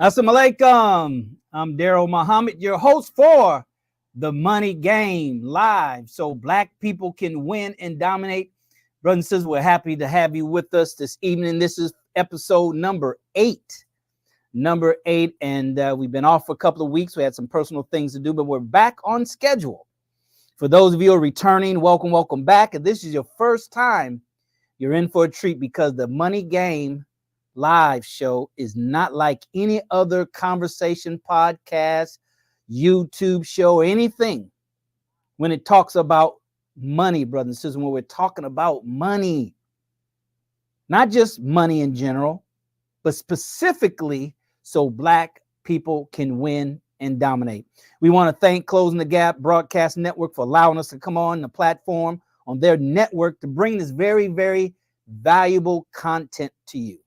Assalamu alaikum. I'm Daryl Muhammad, your host for the Money Game Live, so black people can win and dominate. Brothers and sisters, we're happy to have you with us this evening. This is episode number 8. And we've been off for a couple of weeks. We had some personal things to do, but we're back on schedule. For those of you who are returning, welcome back. If this is your first time, you're in for a treat because the Money Game Live show is not like any other conversation podcast, YouTube show, or anything when it talks about money, brothers and sisters. When we're talking about money, not just money in general, but specifically so black people can win and dominate. We want to thank Closing the Gap Broadcast Network for allowing us to come on the platform on their network to bring this very, very valuable content to you.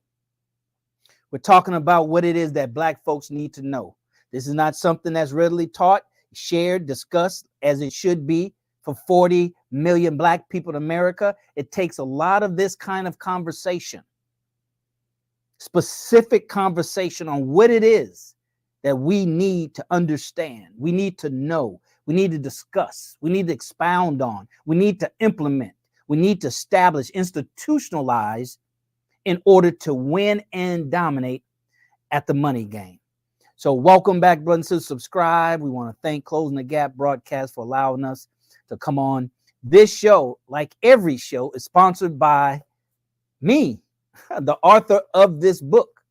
We're talking about what it is that black folks need to know. This is not something that's readily taught, shared, discussed as it should be for 40 million black people in America. It takes a lot of this kind of conversation, specific conversation on what it is that we need to understand. We need to know. We need to discuss. We need to expound on. We need to implement. We need to establish, institutionalize in order to win and dominate at the money game. So welcome back, brothers and sisters. Subscribe. We want to thank Closing the Gap Broadcast for allowing us to come on. This show, like every show, is sponsored by me, the author of this book,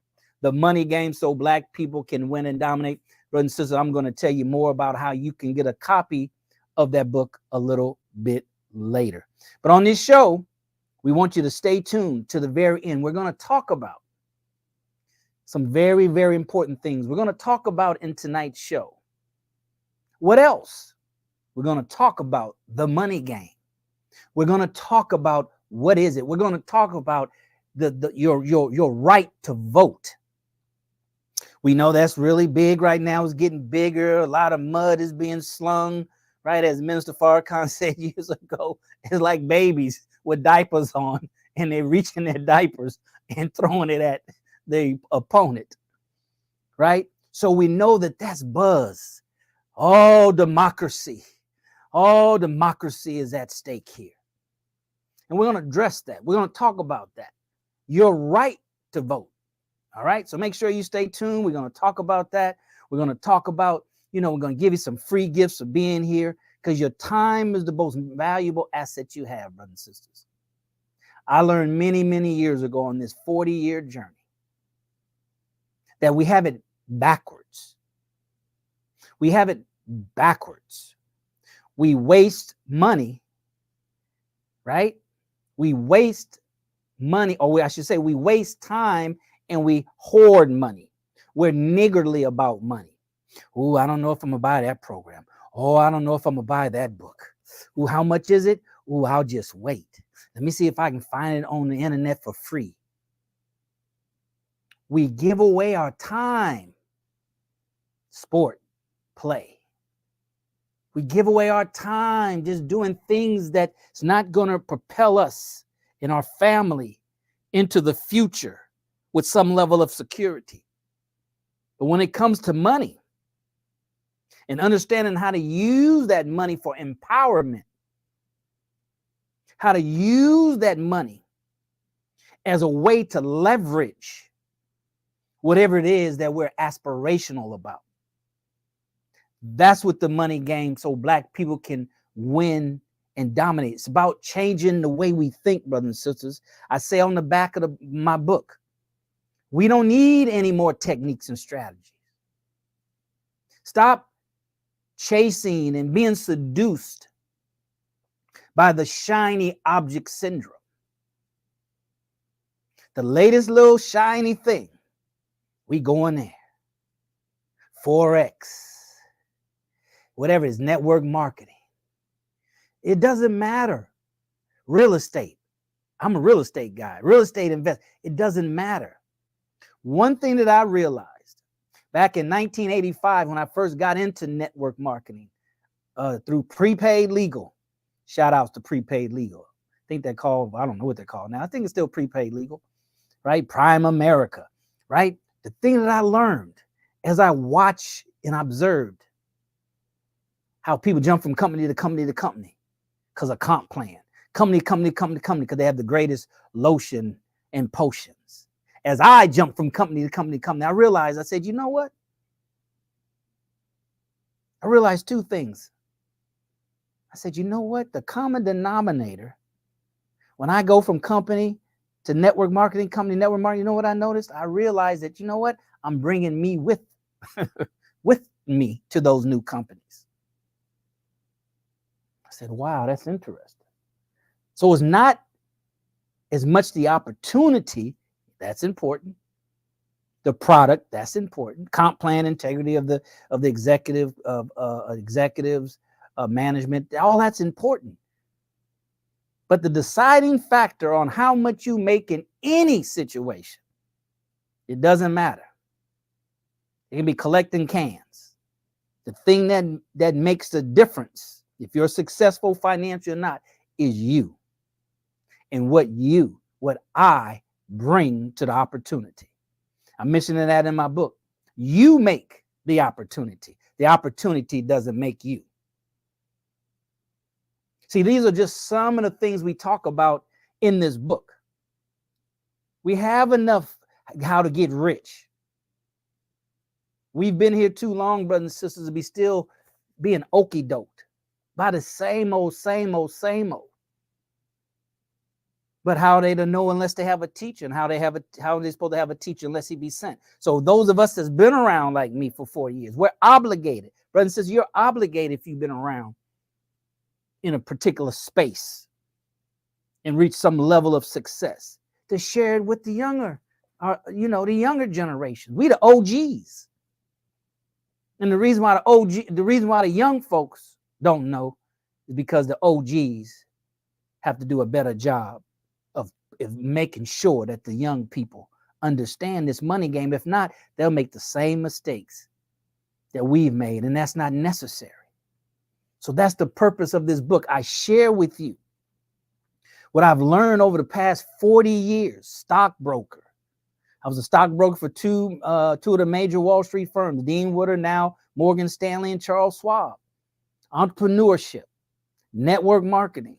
The Money Game, so black people can win and dominate. Brothers and sisters, I'm going to tell you more about how you can get a copy of that book a little bit later. But on this show, we want you to stay tuned to the very end. We're going to talk about some very, very important things. We're going to talk about in tonight's show. What else? We're going to talk about the money game. We're going to talk about what is it. We're going to talk about your right to vote. We know that's really big right now. It's getting bigger. A lot of mud is being slung, right? As Minister Farrakhan said years ago, it's like babies with diapers on, and they're reaching their diapers and throwing it at the opponent, right? So we know that that's buzz. All democracy is at stake here. And we're going to address that. We're going to talk about that. Your right to vote. All right. So make sure you stay tuned. We're going to talk about that. We're going to talk about, we're going to give you some free gifts for being here because your time is the most valuable asset you have, brothers and sisters. I learned many, many years ago on this 40-year journey that we have it backwards. We have it backwards. We waste money, right? We waste money, I should say we waste time and we hoard money. We're niggardly about money. Oh, I don't know if I'm going to buy that program. Oh, I don't know if I'm going to buy that book. Oh, how much is it? Oh, I'll just wait. Let me see if I can find it on the internet for free. We give away our time. Sport, play. We give away our time just doing things that's not going to propel us and our family into the future with some level of security. But when it comes to money and understanding how to use that money for empowerment, how to use that money as a way to leverage whatever it is that we're aspirational about. That's what the money game, so black people can win and dominate. It's about changing the way we think, brothers and sisters. I say on the back of my book, we don't need any more techniques and strategies. Stop chasing and being seduced by the shiny object syndrome. The latest little shiny thing, we go in there. Forex, whatever it is, network marketing. It doesn't matter. Real estate. I'm a real estate guy, real estate investor. It doesn't matter. One thing that I realized back in 1985 when I first got into network marketing through prepaid legal, shout outs to prepaid legal. I think they're called, I don't know what they're called now. I think it's still prepaid legal, right? Prime America, right? The thing that I learned as I watch and observed how people jump from company to company to company because of comp plan, company, because they have the greatest lotion and potions. As I jump from company to company to company, I realized, I said, you know what? I realized two things. I said, you know what? The common denominator, when I go from company to network marketing, you know what I noticed? I realized that, you know what? I'm bringing me with me to those new companies. I said, wow, that's interesting. So it's not as much the opportunity, that's important. The product, that's important. Comp plan integrity of the executive executives, management, all that's important. But the deciding factor on how much you make in any situation, it doesn't matter. It can be collecting cans. The thing that makes the difference, if you're successful financially or not, is you and what I bring to the opportunity. I'm mentioning that in my book. You make the opportunity. The opportunity doesn't make you. See, these are just some of the things we talk about in this book. We have enough how to get rich. We've been here too long, brothers and sisters, to be still being okey-doked by the same old. But how are they to know unless they have a teacher? And how are they supposed to have a teacher unless he be sent? So those of us that's been around like me for 4 years, we're obligated. Brothers and sisters, you're obligated if you've been around in a particular space and reach some level of success to share it with the younger, the younger generation. We the OGs. And the reason why the young folks don't know is because the OGs have to do a better job of making sure that the young people understand this money game. If not, they'll make the same mistakes that we've made, and that's not necessary. So that's the purpose of this book. I share with you what I've learned over the past 40 years, stockbroker. I was a stockbroker for two of the major Wall Street firms, Dean Woodard, now Morgan Stanley, and Charles Schwab. Entrepreneurship, network marketing,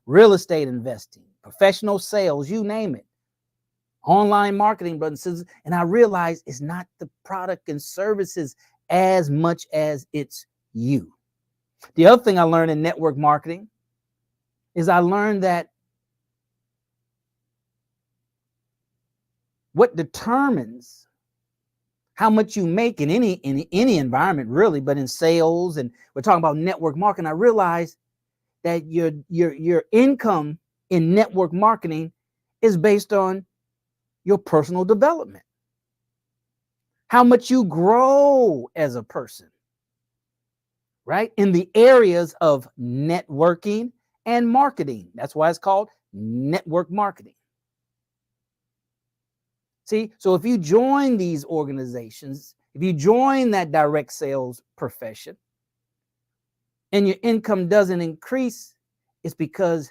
real estate investing, professional sales, you name it. Online marketing, brothers and sisters. And I realized it's not the product and services as much as it's you. The other thing I learned in network marketing is I learned that what determines how much you make in any environment, really, but in sales, and we're talking about network marketing, I realized that your income in network marketing is based on your personal development, how much you grow as a person, right? In the areas of networking and marketing. That's why it's called network marketing. See, so if you join these organizations, if you join that direct sales profession and your income doesn't increase, it's because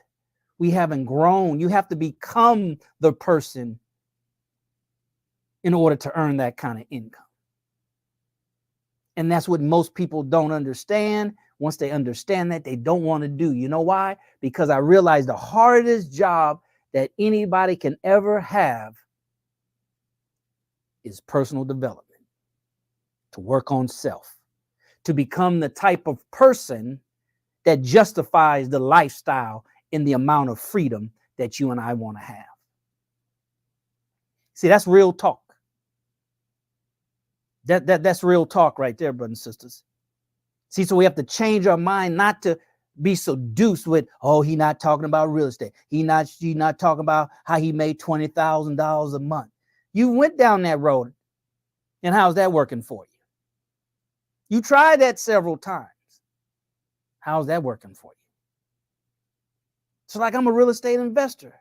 we haven't grown. You have to become the person in order to earn that kind of income. And that's what most people don't understand. Once they understand that, they don't want to do. You know why? Because I realized the hardest job that anybody can ever have is personal development, to work on self, to become the type of person that justifies the lifestyle and the amount of freedom that you and I want to have. See, that's real talk. That's real talk right there, brothers and sisters. See, so we have to change our mind not to be seduced with, oh, he not talking about real estate. He not talking about how he made $20,000 a month. You went down that road, and how's that working for you? You tried that several times. How's that working for you? So like I'm a real estate investor.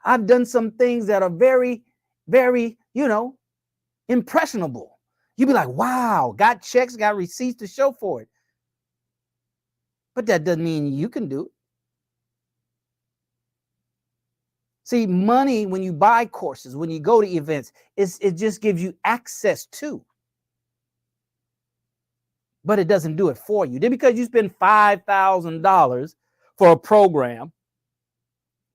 I've done some things that are very, very, impressionable. You'd be like, wow, got checks, got receipts to show for it. But that doesn't mean you can do it. See, money, when you buy courses, when you go to events, it just gives you access to. but it doesn't do it for you. Then because you spend $5,000 for a program,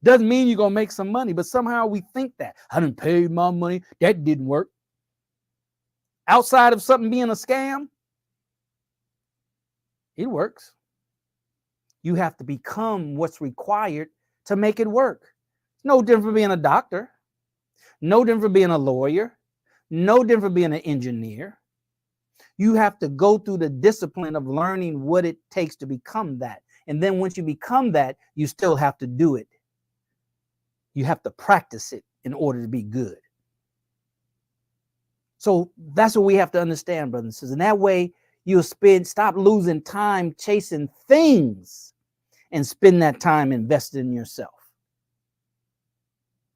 doesn't mean you're going to make some money, but somehow we think that. I didn't pay my money. That didn't work. Outside of something being a scam, it works. You have to become what's required to make it work. It's no different from being a doctor, no different from being a lawyer, no different from being an engineer. You have to go through the discipline of learning what it takes to become that. And then once you become that, you still have to do it. You have to practice it in order to be good. So that's what we have to understand, brothers and sisters. And that way you'll stop losing time chasing things and spend that time invested in yourself.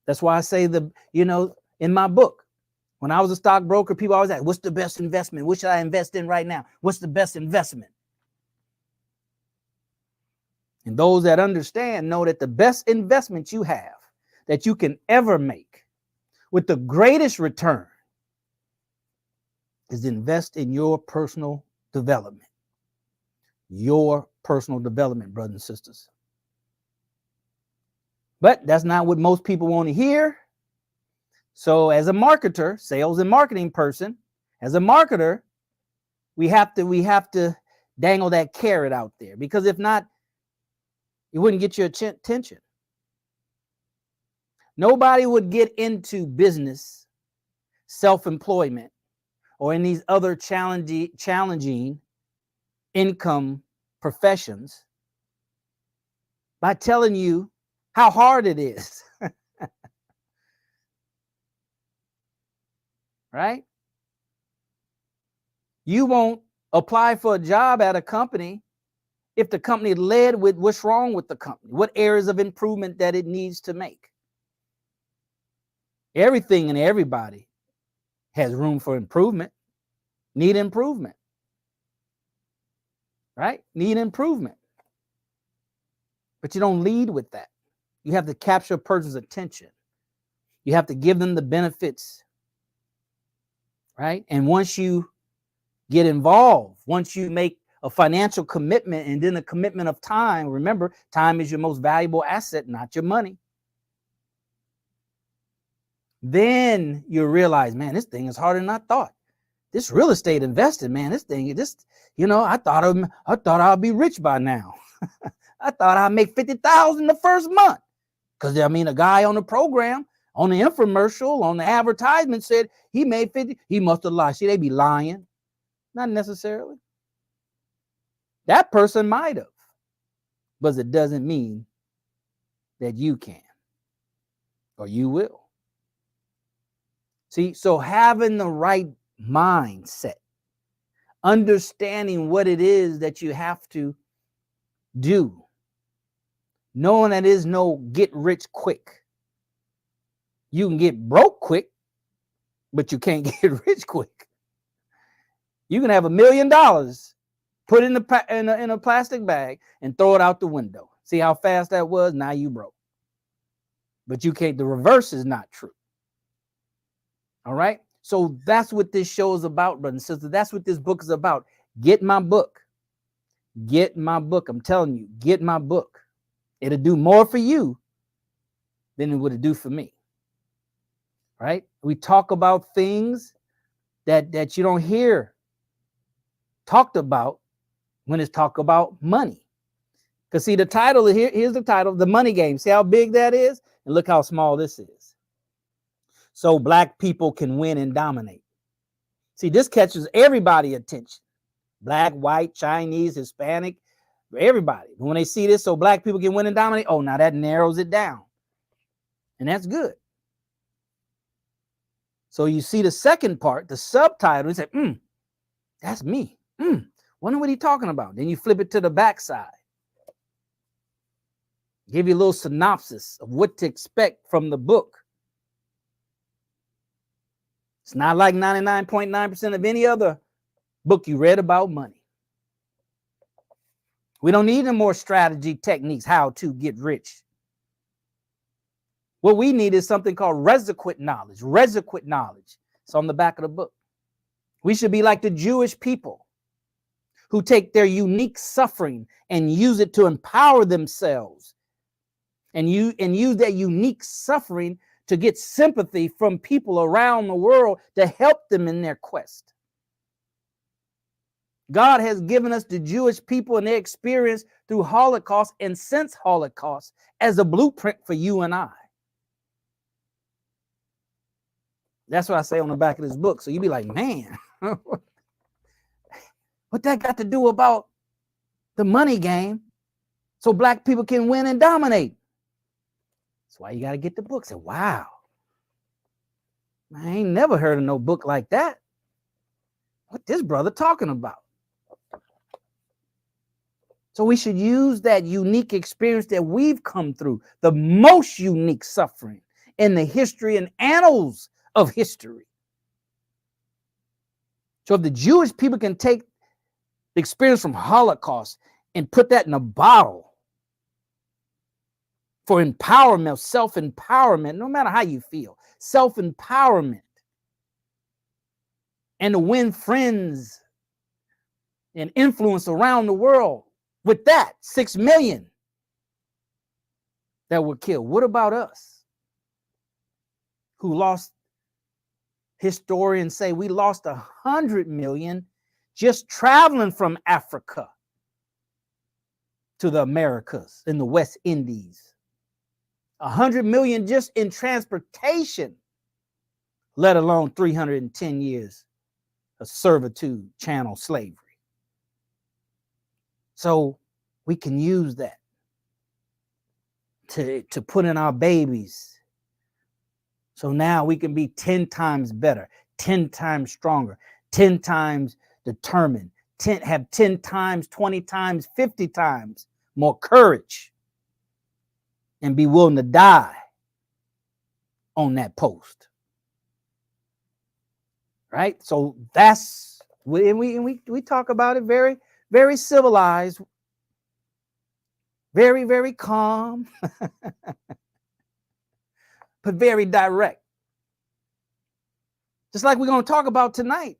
That's why I say in my book, when I was a stockbroker, people always ask, what's the best investment? What should I invest in right now? What's the best investment? And those that understand know that the best investment you have that you can ever make with the greatest return is invest in your personal development. Your personal development, brothers and sisters. But that's not what most people want to hear. So as a marketer, sales and marketing person, as a marketer, we have to dangle that carrot out there, because if not, it wouldn't get your attention. Nobody would get into business, self-employment, or in these other challenging income professions by telling you how hard it is. Right? You won't apply for a job at a company if the company led with what's wrong with the company, what areas of improvement that it needs to make. Everything and everybody has room for improvement, need improvement, right? Need improvement. But you don't lead with that. You have to capture a person's attention. You have to give them the benefits, right? And once you get involved, once you make a financial commitment and then a commitment of time, remember, time is your most valuable asset, not your money. Then you realize, man, this thing is harder than I thought. This real estate investing, man, I thought I'd be rich by now. I thought I'd make $50,000 the first month. Because a guy on the program, on the infomercial, on the advertisement said he made 50. He must have lied. See, they be lying. Not necessarily. That person might have, but it doesn't mean that you can or you will. See, so having the right mindset, understanding what it is that you have to do, knowing that there's no get rich quick. You can get broke quick, but you can't get rich quick. You can have $1 million, put in a plastic bag and throw it out the window. See how fast that was? Now you broke. But you can't, the reverse is not true. All right. So that's what this show is about, brothers and sisters. That's what this book is about. Get my book. Get my book. I'm telling you, get my book. It'll do more for you than it would do for me. Right? We talk about things that you don't hear talked about when it's talk about money. Because see, the title here's the title, The Money Game. See how big that is? And look how small this is. So black people can win and dominate. See, this catches everybody's attention. Black, white, Chinese, Hispanic, everybody. When they see this, so black people can win and dominate, oh, now that narrows it down. And that's good. So you see the second part, the subtitle, you say, that's me. Wonder what he's talking about. Then you flip it to the backside. Give you a little synopsis of what to expect from the book. It's not like 99.9% of any other book you read about money. We don't need any more strategy techniques, how to get rich. What we need is something called requisite knowledge. Requisite knowledge. It's on the back of the book. We should be like the Jewish people who take their unique suffering and use it to empower themselves, and use that unique suffering to get sympathy from people around the world to help them in their quest. God has given us the Jewish people and their experience through Holocaust and since Holocaust as a blueprint for you and I. That's what I say on the back of this book. So you be like, man, what that got to do about the money game so black people can win and dominate? That's why you got to get the book. Say, wow, I ain't never heard of no book like that. What this brother talking about? So we should use that unique experience that we've come through, the most unique suffering in the history and annals of history. So if the Jewish people can take the experience from Holocaust and put that in a bottle for empowerment, self-empowerment, no matter how you feel, self-empowerment, and to win friends and influence around the world, with that 6 million that were killed. What about us who lost? Historians say we lost 100 million just traveling from Africa to the Americas in the West Indies. 100 million just in transportation, let alone 310 years of servitude, chattel slavery. So we can use that to put in our babies. So now we can be 10 times better, 10 times stronger, 10 times determined, have 10 times, 20 times, 50 times more courage, and be willing to die on that post. Right? So that's, we talk about it very, very civilized, very, very calm, but very direct. Just like we're going to talk about tonight.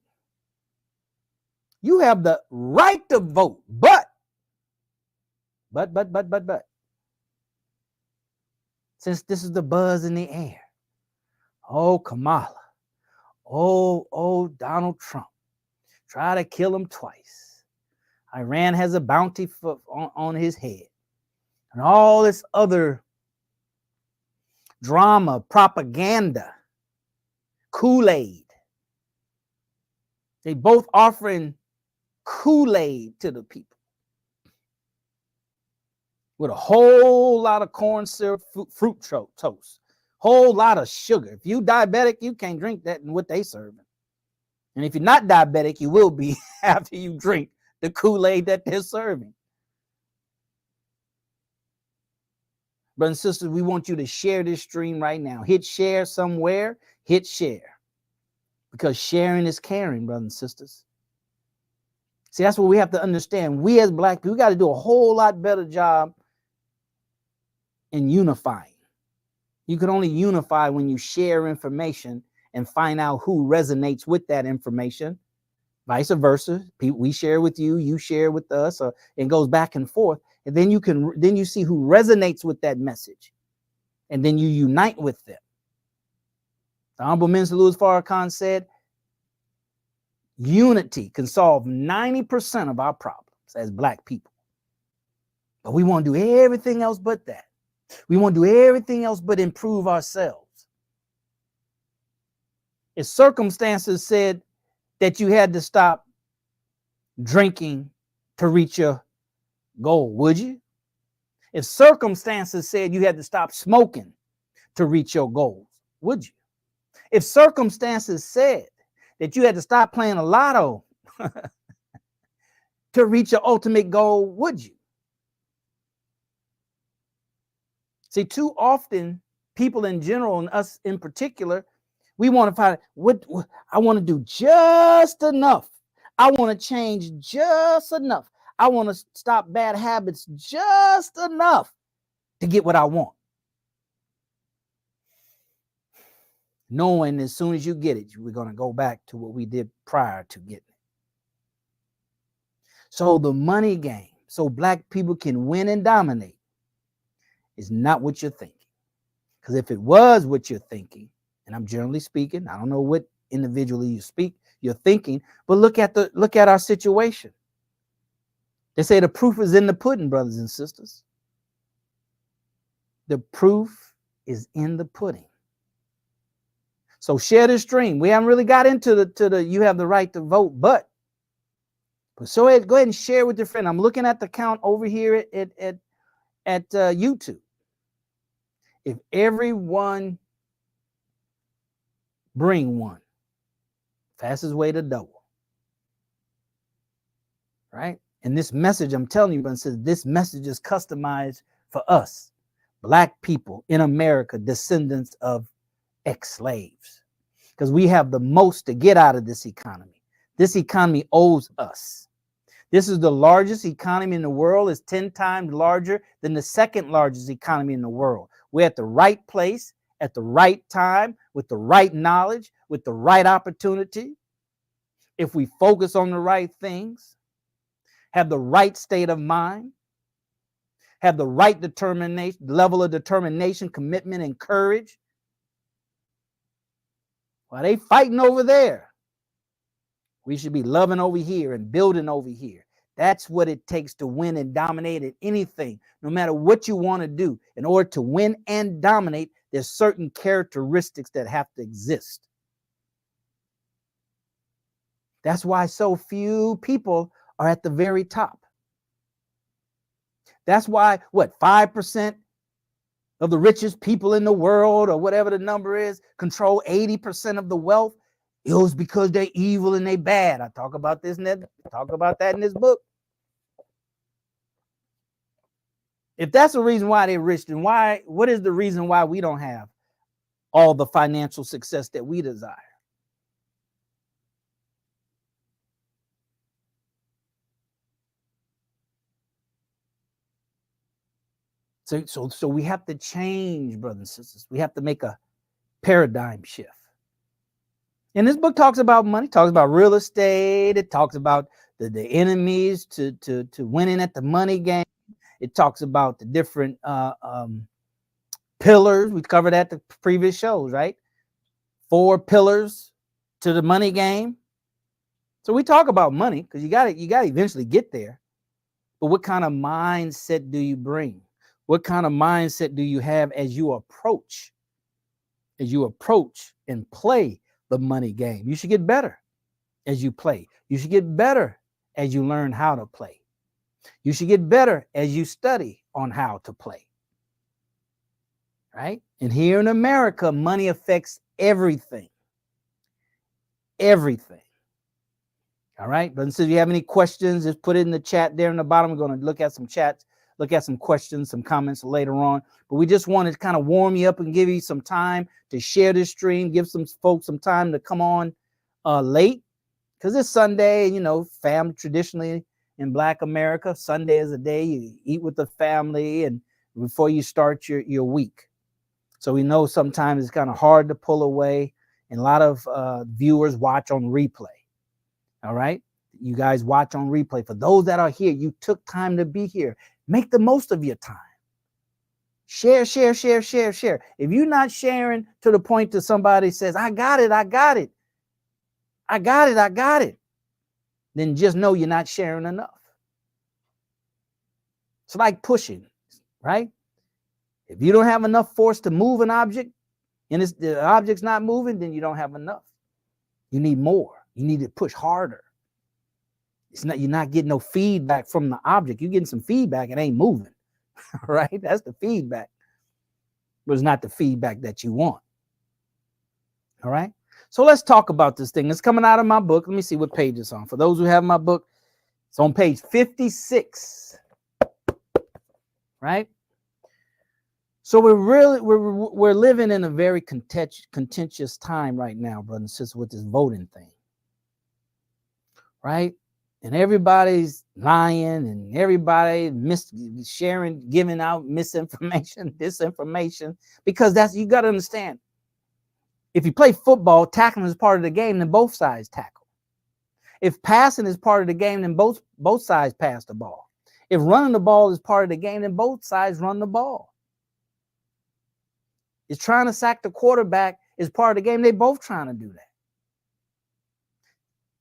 You have the right to vote, but. Since this is the buzz in the air, oh, Kamala, oh, Donald Trump, try to kill him twice. Iran has a bounty on his head. And all this other drama, propaganda, Kool-Aid. They both offering Kool-Aid to the people with a whole lot of corn syrup, fruit toast, whole lot of sugar. If you diabetic, you can't drink that and what they serving. And if you're not diabetic, you will be after you drink the Kool-Aid that they're serving. Brothers and sisters, we want you to share this stream right now. Hit share somewhere, hit share. Because sharing is caring, brothers and sisters. See, that's what we have to understand. We as black people, we got to do a whole lot better job in unifying. You can only unify when you share information and find out who resonates with that information. Vice versa. We share with you, you share with us, or it goes back and forth. And then you see who resonates with that message. And then you unite with them. The Honorable Minister Louis Farrakhan said, unity can solve 90% of our problems as black people. But we want to do everything else but that. We want to do everything else but improve ourselves. If circumstances said that you had to stop drinking to reach your goal, would you? If circumstances said you had to stop smoking to reach your goals, would you? If circumstances said that you had to stop playing a lotto to reach your ultimate goal, would you? See, too often, people in general and us in particular, we want to find what I want to do just enough. I want to change just enough. I want to stop bad habits just enough to get what I want. Knowing as soon as you get it, we're going to go back to what we did prior to getting it. So the money game, so black people can win and dominate, is not what you're thinking. Because if it was what you're thinking, and I'm generally speaking, I don't know what individually you're thinking, but look at our situation. They say the proof is in the pudding, brothers and sisters. The proof is in the pudding. So share this stream. We haven't really got into the you have the right to vote, but so go ahead and share with your friend. I'm looking at the count over here at YouTube. If everyone bring one, fastest way to double, right? And this message, I'm telling you, but says this message is customized for us, black people in America, descendants of ex-slaves, because we have the most to get out of this economy. This economy owes us. This is the largest economy in the world. It's 10 times larger than the second largest economy in the world. We're at the right place at the right time with the right knowledge, with the right opportunity. If we focus on the right things, have the right state of mind, have the right determination, level of determination, commitment, and courage. While they fighting over there, we should be loving over here and building over here. That's what it takes to win and dominate at anything, no matter what you want to do. In order to win and dominate, there's certain characteristics that have to exist. That's why so few people are at the very top. That's why, 5% of the richest people in the world, or whatever the number is, control 80% of the wealth. It was because they're evil and they bad. I talk about that in this book. If that's the reason why they're rich, then what is the reason why we don't have all the financial success that we desire? So we have to change, brothers and sisters. We have to make a paradigm shift. And this book talks about money, talks about real estate. It talks about the enemies to winning at the money game. It talks about the different pillars. We covered that the previous shows, right? 4 pillars to the money game. So we talk about money because you got to eventually get there. But what kind of mindset do you bring? What kind of mindset do you have as you approach and play the money game? You should get better as you play. You should get better as you learn how to play. You should get better as you study on how to play. Right? And here in America, money affects everything. Everything. All right. But so if you have any questions, just put it in the chat there in the bottom. We're going to look at some chats, look at some questions, some comments later on. But we just wanted to kind of warm you up and give you some time to share this stream, give some folks some time to come on late, because it's Sunday, family traditionally in Black America, Sunday is a day you eat with the family and before you start your week. So we know sometimes it's kind of hard to pull away, and a lot of viewers watch on replay. All right. You guys watch on replay. For those that are here, you took time to be here. Make the most of your time. Share. If you're not sharing to the point that somebody says, I got it, then just know you're not sharing enough. It's like pushing, right? If you don't have enough force to move an object and the object's not moving, then you don't have enough. You need more. You need to push harder. You're not getting no feedback from the object. You're getting some feedback. It ain't moving, right? That's the feedback, but it's not the feedback that you want. All right. So let's talk about this thing. It's coming out of my book. Let me see what page it's on. For those who have my book, it's on page 56. Right. So we're living in a very contentious time right now, brothers and sisters, with this voting thing. Right. And everybody's lying and everybody sharing, giving out misinformation, disinformation, because you got to understand. If you play football, tackling is part of the game, then both sides tackle. If passing is part of the game, then both sides pass the ball. If running the ball is part of the game, then both sides run the ball. If trying to sack the quarterback is part of the game, they both trying to do that.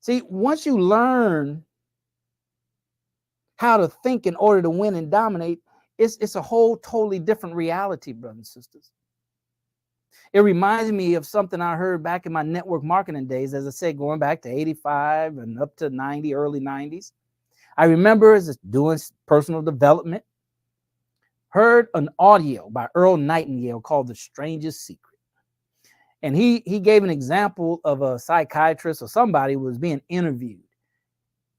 See, once you learn how to think in order to win and dominate, it's a whole totally different reality, brothers and sisters. It reminds me of something I heard back in my network marketing days, as I said, going back to 85 and up to 90, early 90s. I remember as doing personal development, heard an audio by Earl Nightingale called The Strangest Secret. And he gave an example of a psychiatrist or somebody who was being interviewed.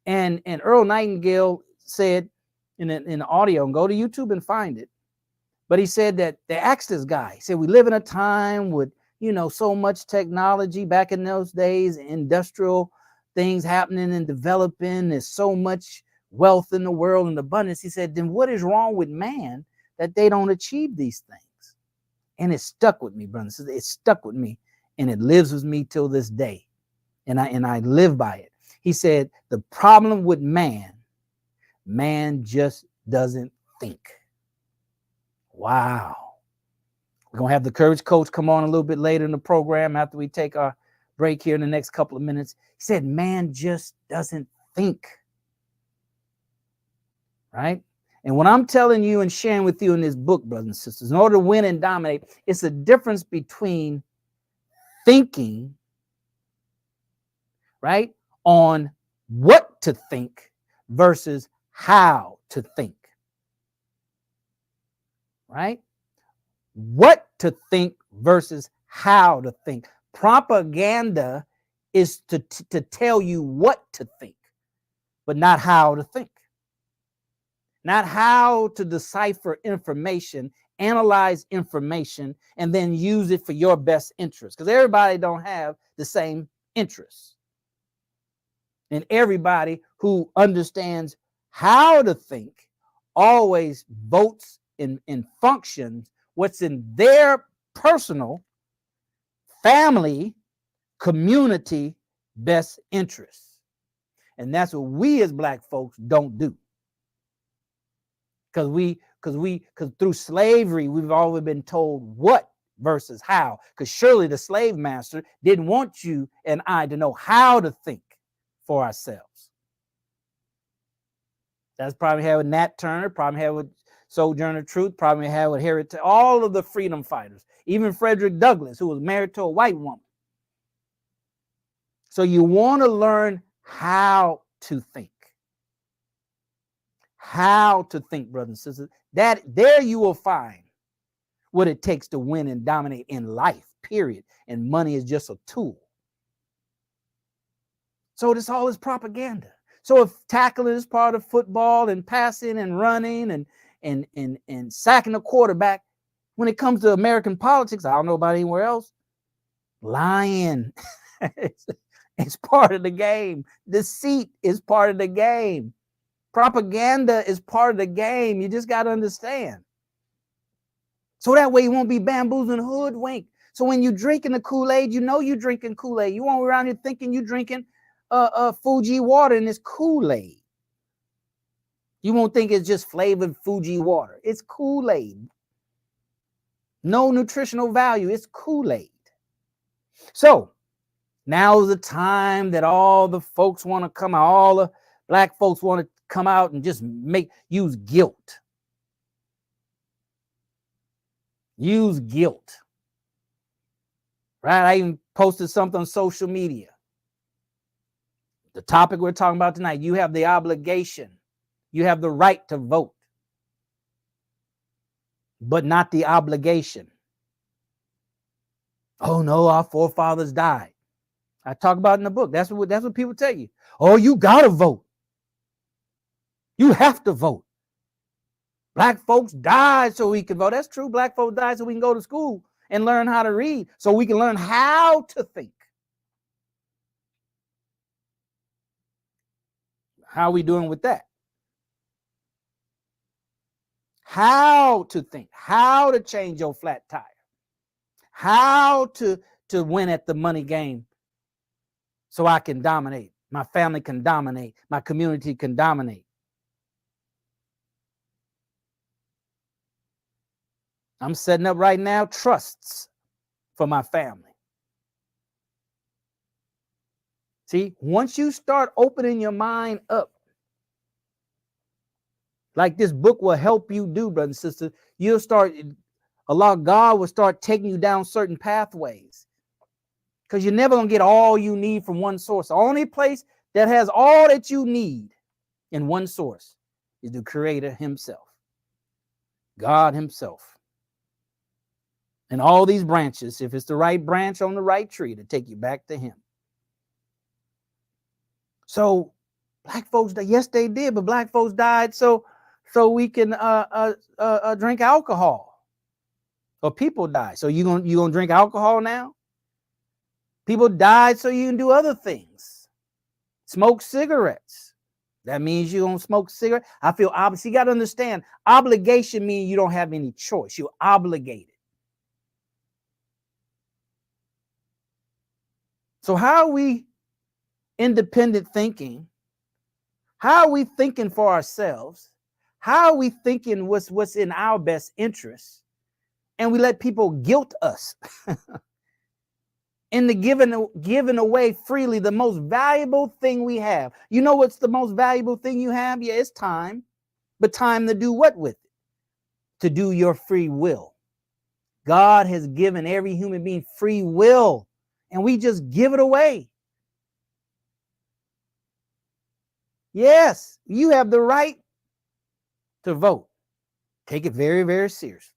And Earl Nightingale said in the audio, and go to YouTube and find it, but he said that they asked this guy, he said, we live in a time with, so much technology back in those days, industrial things happening and developing. There's so much wealth in the world and abundance. He said, then what is wrong with man that they don't achieve these things? And it stuck with me, brothers. It stuck with me, and it lives with me till this day. And I live by it. He said, the problem with man just doesn't think. Wow. We're going to have the Courage Coach come on a little bit later in the program after we take our break here in the next couple of minutes. He said, man just doesn't think. Right? And what I'm telling you and sharing with you in this book, brothers and sisters, in order to win and dominate, it's a difference between thinking, right, on what to think versus how to think, right? What to think versus how to think. Propaganda is to tell you what to think, but not how to think. Not how to decipher information, analyze information, and then use it for your best interest. Because everybody don't have the same interests. And everybody who understands how to think always votes and functions what's in their personal, family, community best interests. And that's what we as Black folks don't do. Because through slavery, we've always been told what versus how. Because surely the slave master didn't want you and I to know how to think for ourselves. That's probably had with Nat Turner, probably had with Sojourner Truth, probably had with Harriet, all of the freedom fighters, even Frederick Douglass, who was married to a white woman. So you want to learn how to think. How to think, brothers and sisters. That there you will find what it takes to win and dominate in life, period. And money is just a tool. So this all is propaganda. So if tackling is part of football and passing and running and sacking the quarterback, when it comes to American politics, I don't know about anywhere else, lying it's part of the game. Deceit is part of the game. Propaganda is part of the game. You just got to understand. So that way you won't be bamboozled and hoodwinked. So when you're drinking the Kool-Aid, you know you're drinking Kool-Aid. You won't be around here thinking you're drinking Fuji water and it's Kool-Aid. You won't think it's just flavored Fuji water. It's Kool-Aid. No nutritional value. It's Kool-Aid. So now is the time that all the folks want to come out, all the Black folks want to come out and just use guilt. Use guilt. Right? I even posted something on social media. The topic we're talking about tonight, you have the obligation, you have the right to vote, but not the obligation. Oh no, our forefathers died. I talk about in the book. That's what people tell you. Oh, you gotta vote. You have to vote. Black folks died so we can vote. That's true. Black folks died so we can go to school and learn how to read, so we can learn how to think. How are we doing with that? How to think, how to change your flat tire, how to win at the money game so I can dominate. My family can dominate. My community can dominate. I'm setting up right now trusts for my family. See, once you start opening your mind up, like this book will help you do, brother and sister, you'll start, God will start taking you down certain pathways. Because you're never going to get all you need from one source. The only place that has all that you need in one source is the Creator himself, God himself. And all these branches, if it's the right branch on the right tree, to take you back to him. So black folks, yes, they did, but black folks died so we can drink alcohol. Or people died. So you gonna drink alcohol now? People died so you can do other things. Smoke cigarettes. That means you're going to smoke cigarettes. I feel obviously, you got to understand, obligation means you don't have any choice. You're obligated. So how are we independent thinking? How are we thinking for ourselves? How are we thinking what's in our best interest? And we let people guilt us into giving away freely the most valuable thing we have. You know what's the most valuable thing you have? Yeah, it's time. But time to do what with it? To do your free will. God has given every human being free will, and we just give it away. Yes, you have the right to vote. Take it very, very seriously.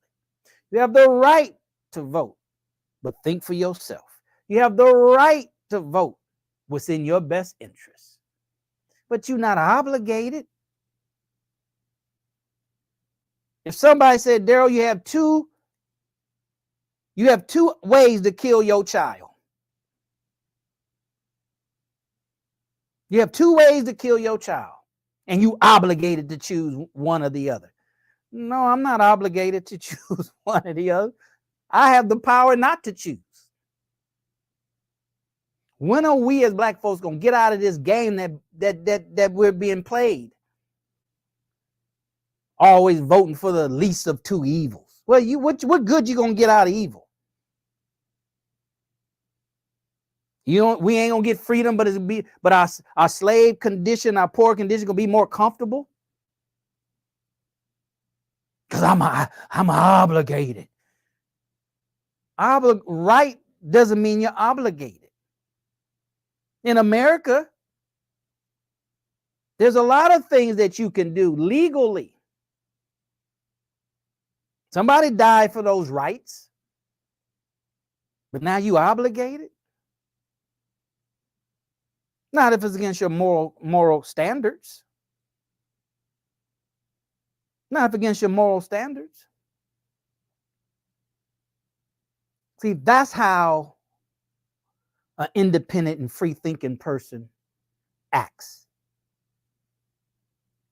You have the right to vote, but think for yourself. You have the right to vote what's in your best interest, but you're not obligated. If somebody said, Daryl, you have two ways to kill your child. You have 2 ways to kill your child, and you obligated to choose one or the other. No, I'm not obligated to choose one or the other. I have the power not to choose. When are we as black folks going to get out of this game that we're being played? Always voting for the least of 2 evils. Well, what good you going to get out of evil? We ain't going to get freedom, but our slave condition, our poor condition going to be more comfortable? Because I'm obligated. Right doesn't mean you're obligated. In America, there's a lot of things that you can do legally. Somebody died for those rights, but now you obligated? Not if it's against your moral standards. Not if against your moral standards. See, that's how an independent and free-thinking person acts.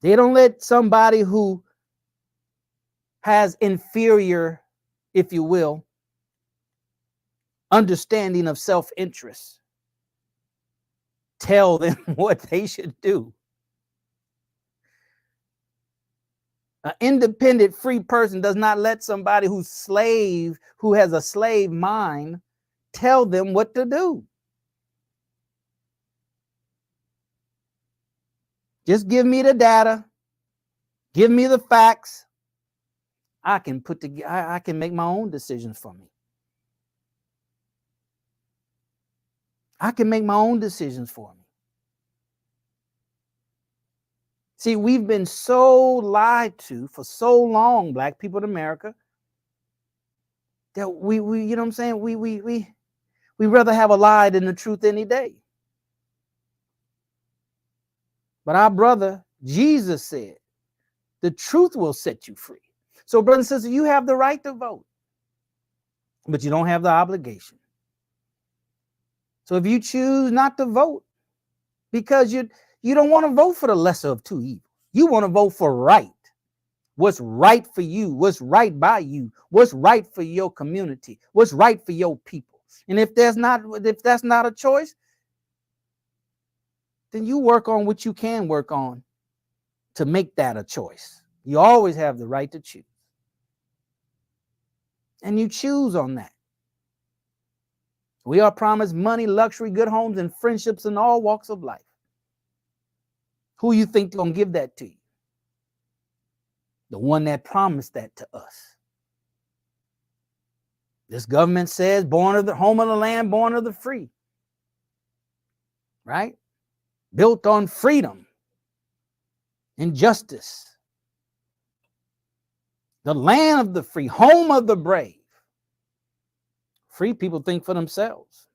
They don't let somebody who has inferior, if you will, understanding of self-interest tell them what they should do. An independent, free person does not let somebody who has a slave mind, tell them what to do. Just give me the data, give me the facts. I can make my own decisions for me. I can make my own decisions for me. See, we've been so lied to for so long, black people in America, that we you know what I'm saying? We rather have a lie than the truth any day. But our brother Jesus said, the truth will set you free. So, brothers and sisters, you have the right to vote, but you don't have the obligation. So if you choose not to vote because you don't want to vote for the lesser of 2 evils, you want to vote for right. What's right for you, what's right by you, what's right for your community, what's right for your people. And if that's not a choice, then you work on what you can work on to make that a choice. You always have the right to choose. And you choose on that. We are promised money, luxury, good homes, and friendships in all walks of life. Who you think going to give that to you? The one that promised that to us. This government says, born of the home of the land, born of the free. Right? Built on freedom and justice. The land of the free, home of the brave. Free people think for themselves.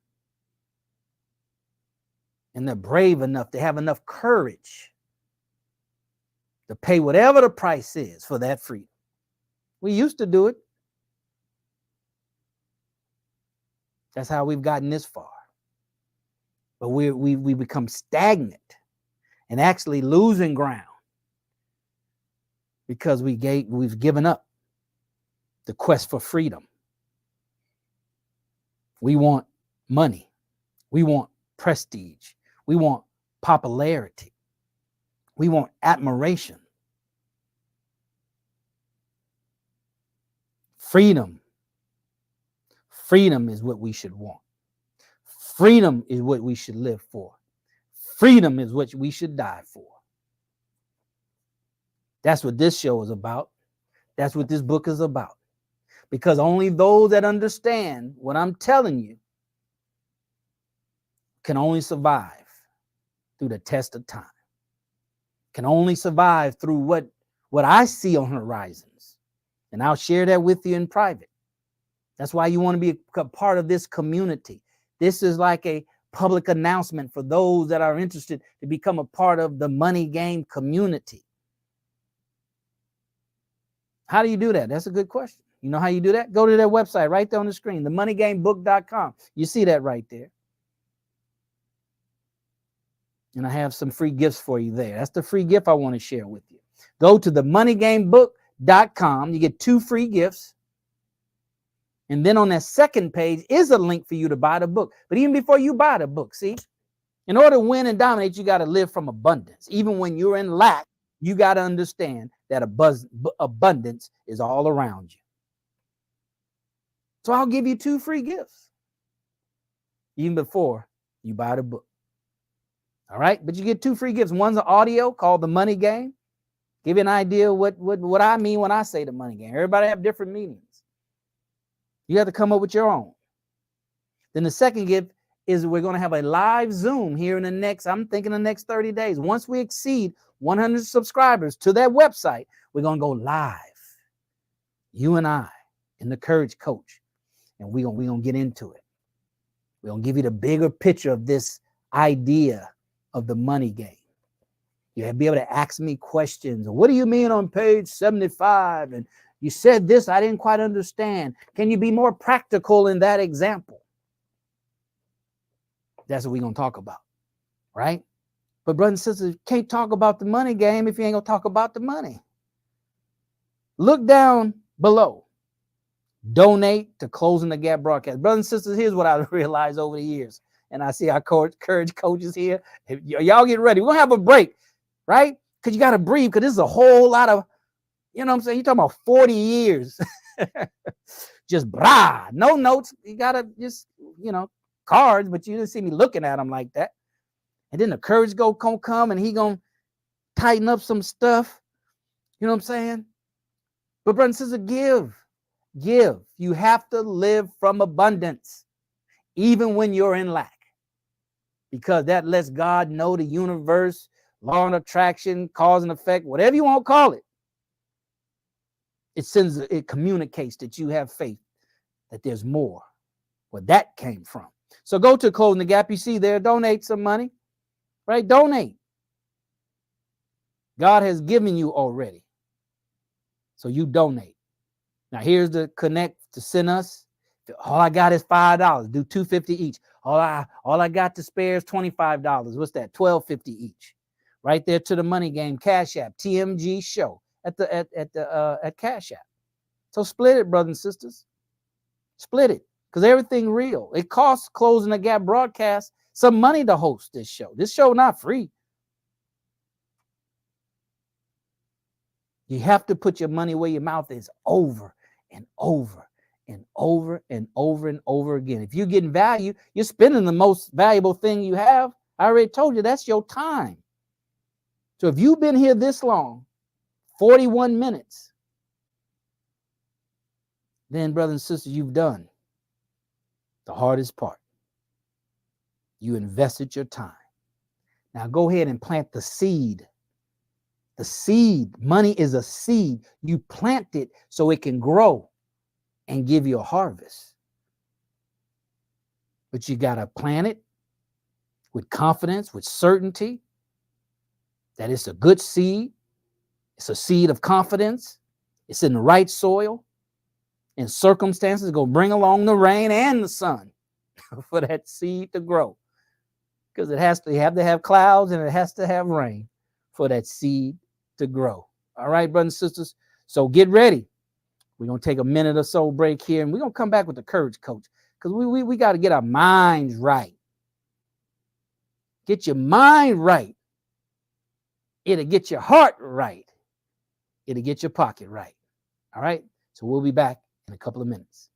And they're brave enough, they have enough courage to pay whatever the price is for that freedom. We used to do it. That's how we've gotten this far. But we become stagnant and actually losing ground because we've given up the quest for freedom. We want money. We want prestige. We want popularity. We want admiration. Freedom. Freedom is what we should want. Freedom is what we should live for. Freedom is what we should die for. That's what this show is about. That's what this book is about. Because only those that understand what I'm telling you can only survive through the test of time. Can only survive through what I see on horizons. And I'll share that with you in private. That's why you want to be a part of this community. This is like a public announcement for those that are interested to become a part of the Money Game community. How do you do that? That's a good question. You know how you do that? Go to their website right there on the screen, themoneygamebook.com. You see that right there. And I have some free gifts for you there. That's the free gift I want to share with you. Go to themoneygamebook.com. You get 2 free gifts. And then on that second page is a link for you to buy the book. But even before you buy the book, see, in order to win and dominate, you got to live from abundance. Even when you're in lack, you got to understand that abundance is all around you. So I'll give you 2 free gifts, even before you buy the book. All right, but you get 2 free gifts. One's an audio called The Money Game. Give you an idea what I mean when I say the money game. Everybody have different meanings. You have to come up with your own. Then the second gift is we're going to have a live Zoom here in the next 30 days. Once we exceed 100 subscribers to that website, we're going to go live. You and I and the Courage Coach. And we're going to get into it. We're going to give you the bigger picture of this idea of the money game. You'll be able to ask me questions. What do you mean on page 75? And you said this, I didn't quite understand. Can you be more practical in that example? That's what we're going to talk about, right? But brothers and sisters, you can't talk about the money game if you ain't going to talk about the money. Look down below. Donate to Closing the Gap broadcast. Brothers and sisters, here's what I realized over the years. And I see our Courage coaches here. Y'all get ready. We're going to have a break, right? Because you got to breathe, because this is a whole lot of, you know what I'm saying? You're talking about 40 years. Just brah, no notes. You got to just, cards, but you didn't see me looking at them like that. And then the Courage gonna come and he going to tighten up some stuff. You know what I'm saying? But brothers and sisters, give. You have to live from abundance, even when you're in lack. Because that lets God know, the universe, law of attraction, cause and effect, whatever you want to call it. It communicates that you have faith, that there's more where that came from. So go to Closing the Gap. You see there, donate some money, right? Donate. God has given you already. So you donate. Now here's the connect to send us. All I got is $5. Do $2.50 each. All I got to spare is $25. What's that? $12.50 each. Right there to the Money Game Cash App, TMG Show at Cash App. So split it, brothers and sisters. Split it, because everything real. It costs Closing the Gap broadcast some money to host this show. This show not free. You have to put your money where your mouth is over and over and over and over and over again. If you're getting value, you're spending the most valuable thing you have. I already told you that's your time. So if you've been here this long, 41 minutes, then brothers and sisters, you've done the hardest part. You invested your time. Now go ahead and plant the seed. The seed, money is a seed. You plant it so it can grow and give you a harvest. But you got to plant it with confidence, with certainty that it's a good seed. It's a seed of confidence. It's in the right soil. And circumstances are going to bring along the rain and the sun for that seed to grow. Because you have to have clouds and it has to have rain for that seed to grow. All right, brothers and sisters. So get ready. We're going to take a minute or so break here, and we're going to come back with the Courage Coach, because we got to get our minds right. Get your mind right. It'll get your heart right. It'll get your pocket right. All right. So we'll be back in a couple of minutes.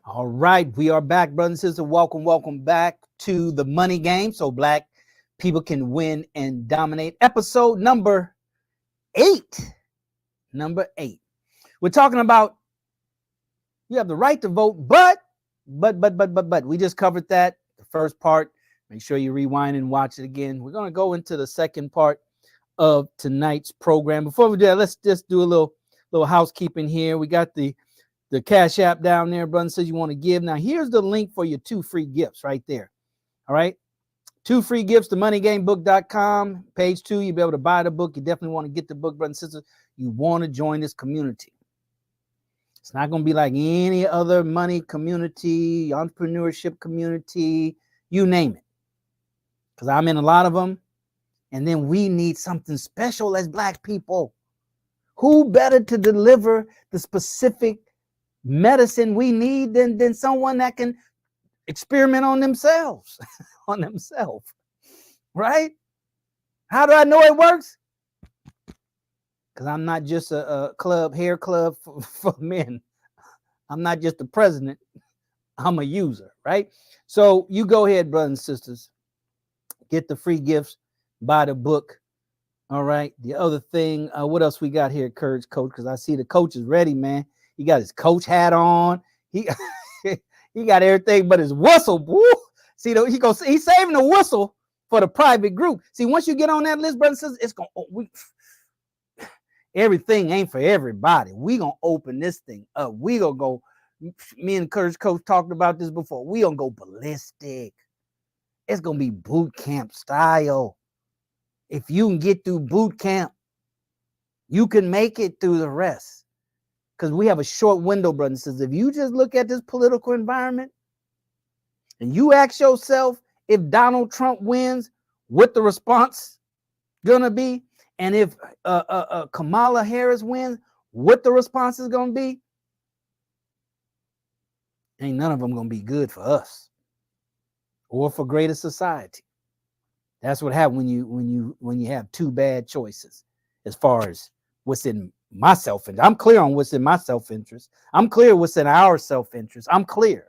All right, we are back, brothers and sisters. Welcome back to the Money Game, so Black people can win and dominate. Episode number 8. We're talking about you have the right to vote, but we just covered that, the first part. Make sure you rewind and watch it again. We're going to go into the second part of tonight's program. Before we do that, let's just do a little housekeeping here. We got the Cash App down there, brother, says you want to give. Now, here's the link for your 2 free gifts right there. All right. 2 free gifts to moneygamebook.com. Page 2, you'll be able to buy the book. You definitely want to get the book, brother and sister. You want to join this community. It's not going to be like any other money community, entrepreneurship community, you name it. Because I'm in a lot of them. And then we need something special as Black people. Who better to deliver the specific medicine we need than someone that can experiment on themselves, right? How do I know it works? Because I'm not just a hair club for men. I'm not just the president. I'm a user, right? So you go ahead, brothers and sisters, get the free gifts, buy the book. All right. The other thing, what else we got here, Courage Coach? Because I see the coach is ready, man. He got his coach hat on. He He got everything but his whistle. Woo. See, he's saving the whistle for the private group. See, once you get on that list, brothers and sisters, it's going everything ain't for everybody. We gonna open this thing up. We gonna go. Me and Courage Coach talked about this before. We gonna go ballistic. It's gonna be boot camp style. If you can get through boot camp, you can make it through the rest. Because we have a short window, brothers and sisters. If you just look at this political environment and you ask yourself if Donald Trump wins, what the response gonna be, and if Kamala Harris wins, what the response is gonna be, ain't none of them gonna be good for us or for greater society. That's what happens when you have two bad choices as far as what's in my self-interest. I'm clear on what's in my self-interest. I'm clear what's in our self-interest. I'm clear.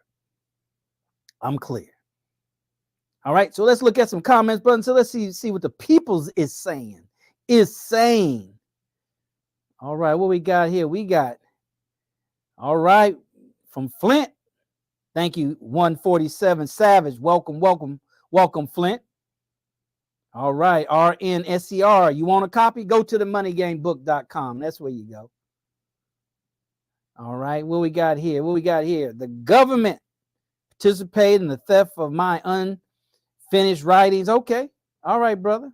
All right, so let's look at some comments, brother. So let's see what the peoples is saying. All right, what we got here? We got, all right, from Flint. Thank you, 147 Savage. Welcome, Flint. All right, RNSCR. You want a copy? Go to the moneygamebook.com. That's where you go. All right, what we got here? The government participated in the theft of my unfinished writings. Okay. All right, brother.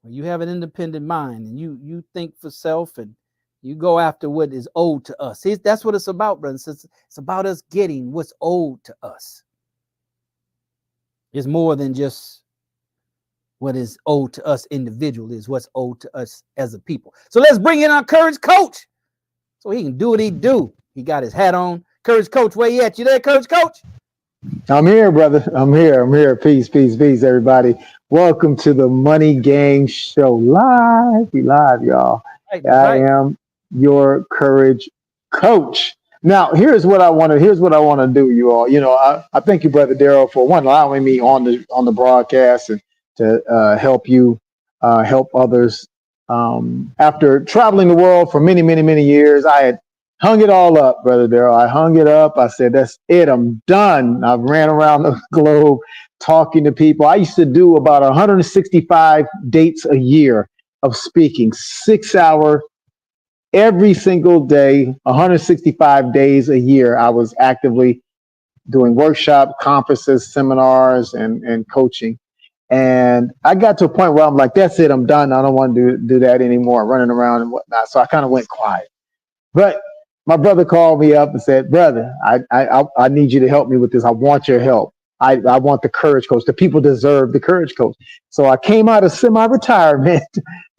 Well, you have an independent mind and you think for self and you go after what is owed to us. See, that's what it's about, brothers. It's about us getting what's owed to us. It's more than just what is owed to us individually, is what's owed to us as a people. So let's bring in our Courage Coach so he can do what he do. He got his hat on. Courage Coach, where you at? You there, Courage Coach? I'm here, brother. I'm here. Peace, everybody. Welcome to the Money Game Show live. We live, y'all. Right. I am your Courage Coach. Now, here's what I want to do, you all. You know, I thank you, Brother Daryl, for allowing me on the broadcast and to help you help others. After traveling the world for many years, I had hung it all up, Brother Daryl. I hung it up. I said, that's it. I'm done. I've ran around the globe talking to people. I used to do about 165 dates a year of speaking, 6-hour every single day, 165 days a year. I was actively doing workshops, conferences, seminars, and coaching. And I got to a point where I'm like, that's it. I'm done. I don't want to do that anymore, running around and whatnot. So I kind of went quiet. But my brother called me up and said, brother, I need you to help me with this. I want your help. I want the Courage Coach. The people deserve the Courage Coach. So I came out of semi-retirement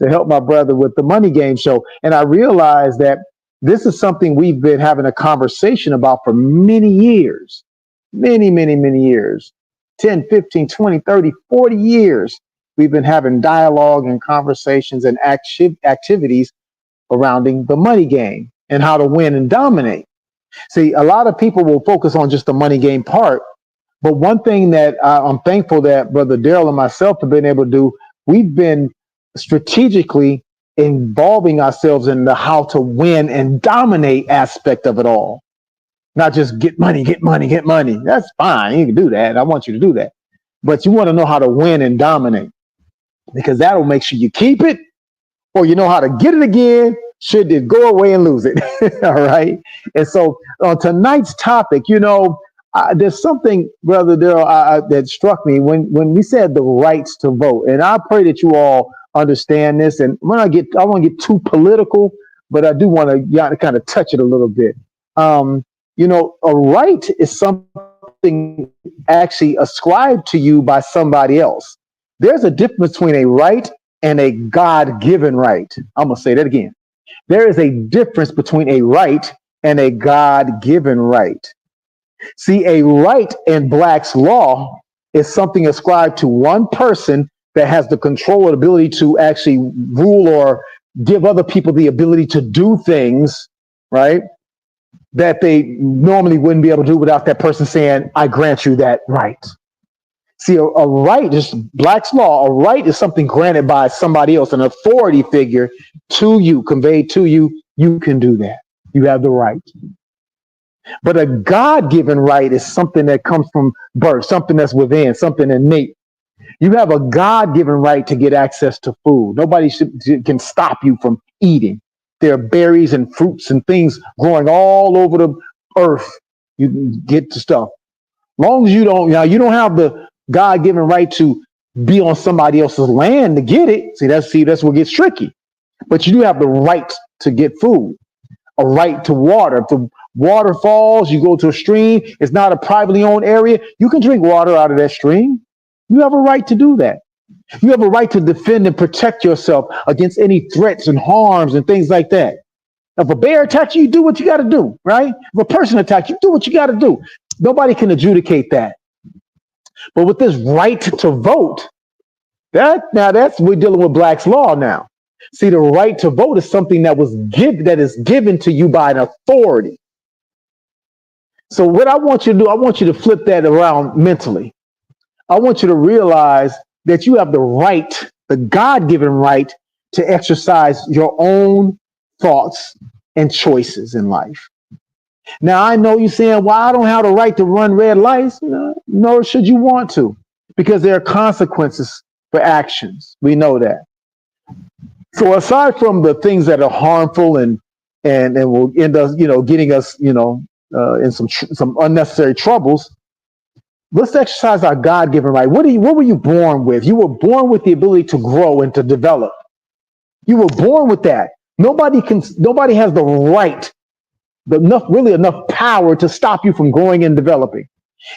to help my brother with the Money Game Show. And I realized that this is something we've been having a conversation about for many years, many years, 10, 15, 20, 30, 40 years. We've been having dialogue and conversations and activities surrounding the money game and how to win and dominate. See, a lot of people will focus on just the money game part. But one thing that I'm thankful that Brother Daryl and myself have been able to do, we've been strategically involving ourselves in the how to win and dominate aspect of it all. Not just get money. That's fine. You can do that. I want you to do that. But you want to know how to win and dominate, because that'll make sure you keep it, or you know how to get it again should it go away and lose it. All right. And so on tonight's topic, you know, there's something, Brother Daryl, that struck me when we said the rights to vote. And I pray that you all understand this. And I want to get too political, but I do want to kind of touch it a little bit. You know, a right is something actually ascribed to you by somebody else. There's a difference between a right and a God-given right. I'm going to say that again. There is a difference between a right and a God-given right. See, a right in Black's law is something ascribed to one person that has the control or ability to actually rule or give other people the ability to do things, right, that they normally wouldn't be able to do without that person saying, I grant you that right. See, a right is Black's law. A right is something granted by somebody else, an authority figure to you, conveyed to you. You can do that. You have the right. But a God-given right is something that comes from birth, something that's within, something innate. You have a God-given right to get access to food. Nobody can stop you from eating. There are berries and fruits and things growing all over the earth. You can get the stuff. Long as you don't, you don't have the God-given right to be on somebody else's land to get it. That's what gets tricky. But you do have the right to get food, a right to water. If the water falls, you go to a stream, it's not a privately owned area, you can drink water out of that stream. You have a right to do that. You have a right to defend and protect yourself against any threats and harms and things like that. If a bear attacks you, you do what you got to do, right? If a person attacks you, do what you got to do. Nobody can adjudicate that. But with this right to vote, we're dealing with Black's law now. See, the right to vote is something that is given to you by an authority. So what I want you to do, I want you to flip that around mentally. I want you to realize that you have the right, the God-given right, to exercise your own thoughts and choices in life. Now, I know you're saying, well, I don't have the right to run red lights. Nor should you want to, because there are consequences for actions. We know that. So aside from the things that are harmful and will end up, getting us, in some unnecessary troubles, let's exercise our God-given right. What were you born with? You were born with the ability to grow and to develop. You were born with that. Nobody has the right, enough power to stop you from growing and developing.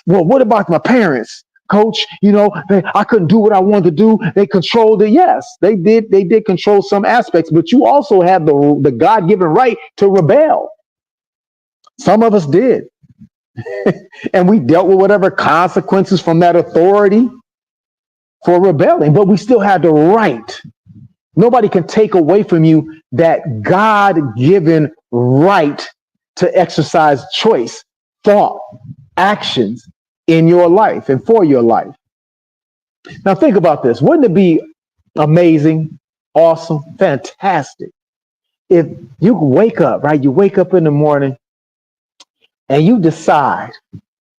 Well, what about my parents? Coach, I couldn't do what I wanted to do. They controlled it. Yes, they did. They did control some aspects, but you also have the God-given right to rebel. Some of us did. And we dealt with whatever consequences from that authority for rebelling, but we still had the right. Nobody can take away from you that God-given right to exercise choice, thought, actions in your life and for your life. Now think about this. Wouldn't it be amazing, awesome, fantastic if you wake up, right? You wake up in the morning and you decide,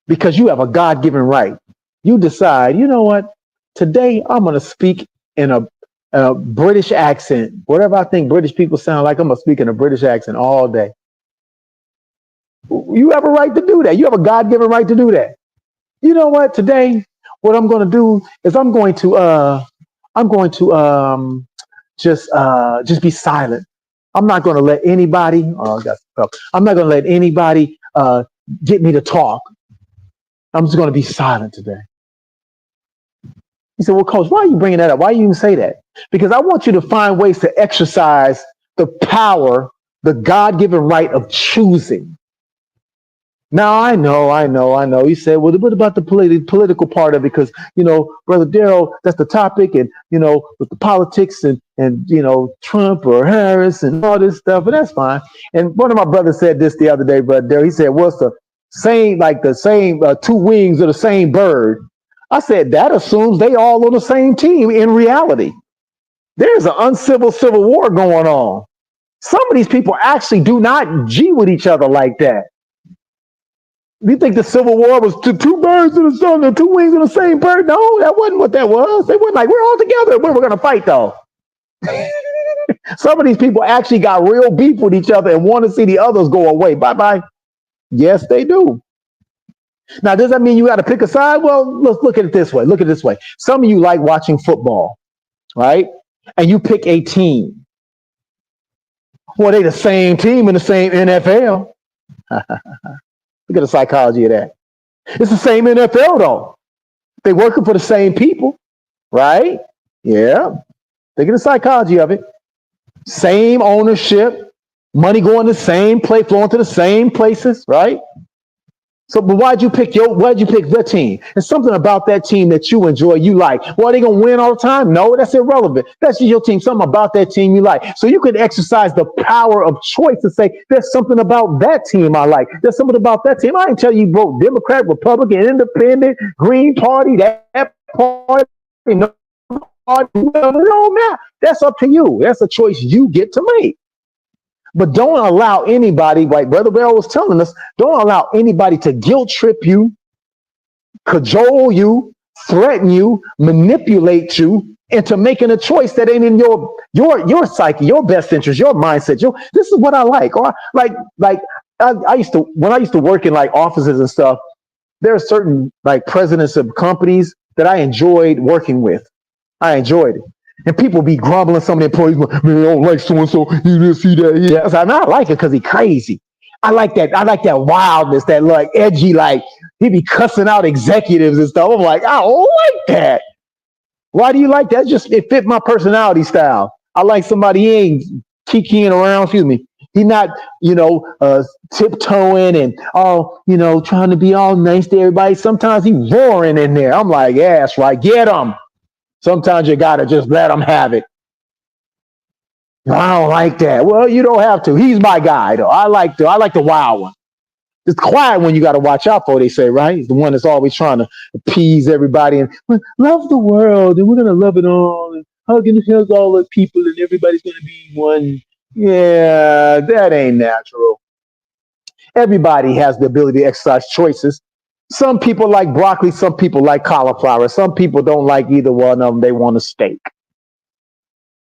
because you have a God-given right, you decide, you know what? Today I'm going to speak in a British accent. Whatever I think British people sound like, I'm going to speak in a British accent all day. You have a right to do that. You have a God-given right to do that. You know what? Today, what I'm going to do is I'm going to just be silent. I'm not going to let anybody. I'm not going to let anybody get me to talk. I'm just going to be silent today. He said, well, Coach, why are you bringing that up? Why do you even say that? Because I want you to find ways to exercise the power, the God-given right of choosing. Now, I know. He said, well, what about the political part of it? Because, Brother Darrell, that's the topic. And, with the politics and Trump or Harris and all this stuff, but that's fine. And one of my brothers said this the other day, Brother Darrell. He said, well, it's the same two wings of the same bird. I said, that assumes they all on the same team in reality. There's an uncivil civil war going on. Some of these people actually do not G with each other like that. You think the Civil War was two birds in the sun and two wings in the same bird? No, that wasn't what that was. They weren't like, we're all together. We're going to fight, though. Some of these people actually got real beef with each other and want to see the others go away. Bye-bye. Yes, they do. Now, does that mean you got to pick a side? Well, let's look at it this way. Look at it this way. Some of you like watching football, right? And you pick a team. Well, they the same team in the same NFL. Look at the psychology of that. It's the same NFL, though. They're working for the same people, right? Yeah. Look at the psychology of it. Same ownership, money going the same place, flowing to the same places, right? So, but why'd you pick the team? There's something about that team that you enjoy, you like. Well, are they gonna win all the time? No, that's irrelevant. That's just your team. Something about that team you like. So you can exercise the power of choice to say, there's something about that team I like. There's something about that team. I didn't tell you vote Democrat, Republican, Independent, Green Party, that party, no party, no, man. That's up to you. That's a choice you get to make. But don't allow anybody, like Brother Bell was telling us, don't allow anybody to guilt trip you, cajole you, threaten you, manipulate you into making a choice that ain't in your psyche, your best interest, your mindset. This is what I like. Or I used to, when I used to work in like offices and stuff, there are certain like presidents of companies that I enjoyed working with. I enjoyed it. And people be grumbling, some of the employees, man, I don't like so-and-so, you didn't see that. Yeah. So, I mean, I like it because he crazy. I like that wildness, that like edgy, like he be cussing out executives and stuff. I'm like, I don't like that. Why do you like that? It fit my personality style. I like somebody, he ain't kikiing around, excuse me. He not, tiptoeing and trying to be all nice to everybody. Sometimes he roaring in there. I'm like, yeah, that's right. Get him. Sometimes you gotta just let him have it. I don't like that. Well, you don't have to. He's my guy, though. I like the wild one. It's quiet one you got to watch out for, they say, right? It's the one that's always trying to appease everybody and love the world, and we're going to love it all, and hugging all the people, and everybody's going to be one. Yeah, that ain't natural. Everybody has the ability to exercise choices. Some people like broccoli, some people like cauliflower, some people don't like either one of them. They want a steak.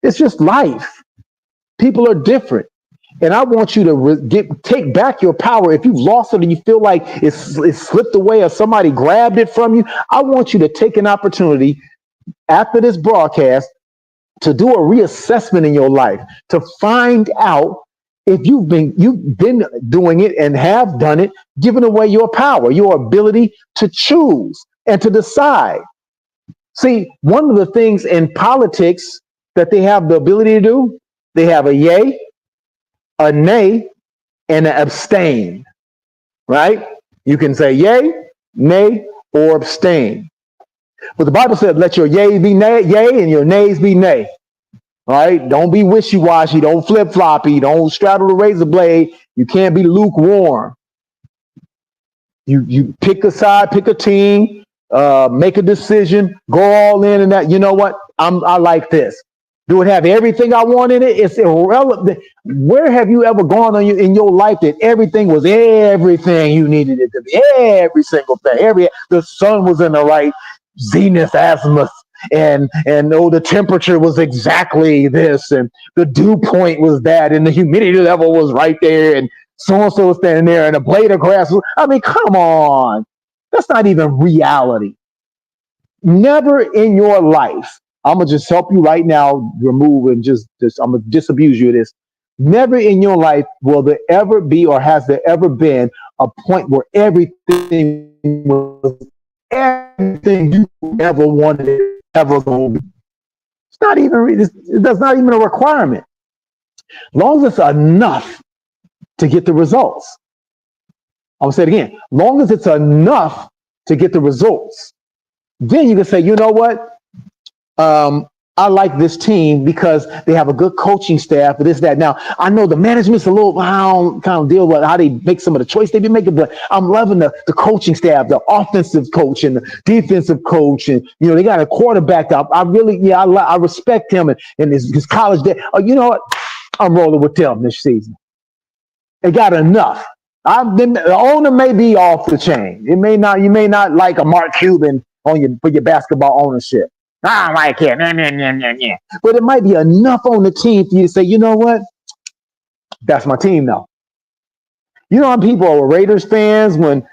It's just life. People are different. And I want you to take back your power. If you've lost it and you feel like it's slipped away or somebody grabbed it from you, I want you to take an opportunity after this broadcast to do a reassessment in your life, to find out if you've been doing it and have done it, giving away your power, your ability to choose and to decide. See, one of the things in politics that they have the ability to do, they have a yay, a nay, and an abstain, right? You can say yay, nay, or abstain. But the Bible said, let your yay be nay, yay, and your nays be nay. All right? Don't be wishy-washy. Don't flip-floppy. Don't straddle the razor blade. You can't be lukewarm. You pick a side, pick a team, make a decision, go all in and that. You know what? I like this. Do it have everything I want in it? It's irrelevant. Where have you ever gone in your life that everything was everything you needed it to be? Every single thing. The sun was in the right zenith, azimuth, and the temperature was exactly this, and the dew point was that, and the humidity level was right there, and so-and-so was standing there, and a blade of grass. I mean, come on. That's not even reality. Never in your life. I'm going to just help you right now, remove and just I'm going to disabuse you of this. Never in your life will there ever be, or has there ever been, a point where everything was everything you ever wanted ever going to be. That's not even a requirement. As long as it's enough to get the results. I'll say it again. As long as it's enough to get the results, then you can say, you know what? I like this team because they have a good coaching staff for this, that. Now, I know the management's a little, I don't kind of deal with how they make some of the choice they be making, but I'm loving the coaching staff, the offensive coach and the defensive coach. And, they got a quarterback up. I respect him and his college day. You know what? I'm rolling with them this season. They got enough. The owner may be off the chain. You may not like a Mark Cuban for your basketball ownership. I don't like it. But it might be enough on the team for you to say, you know what? That's my team now. You know how people are Raiders fans when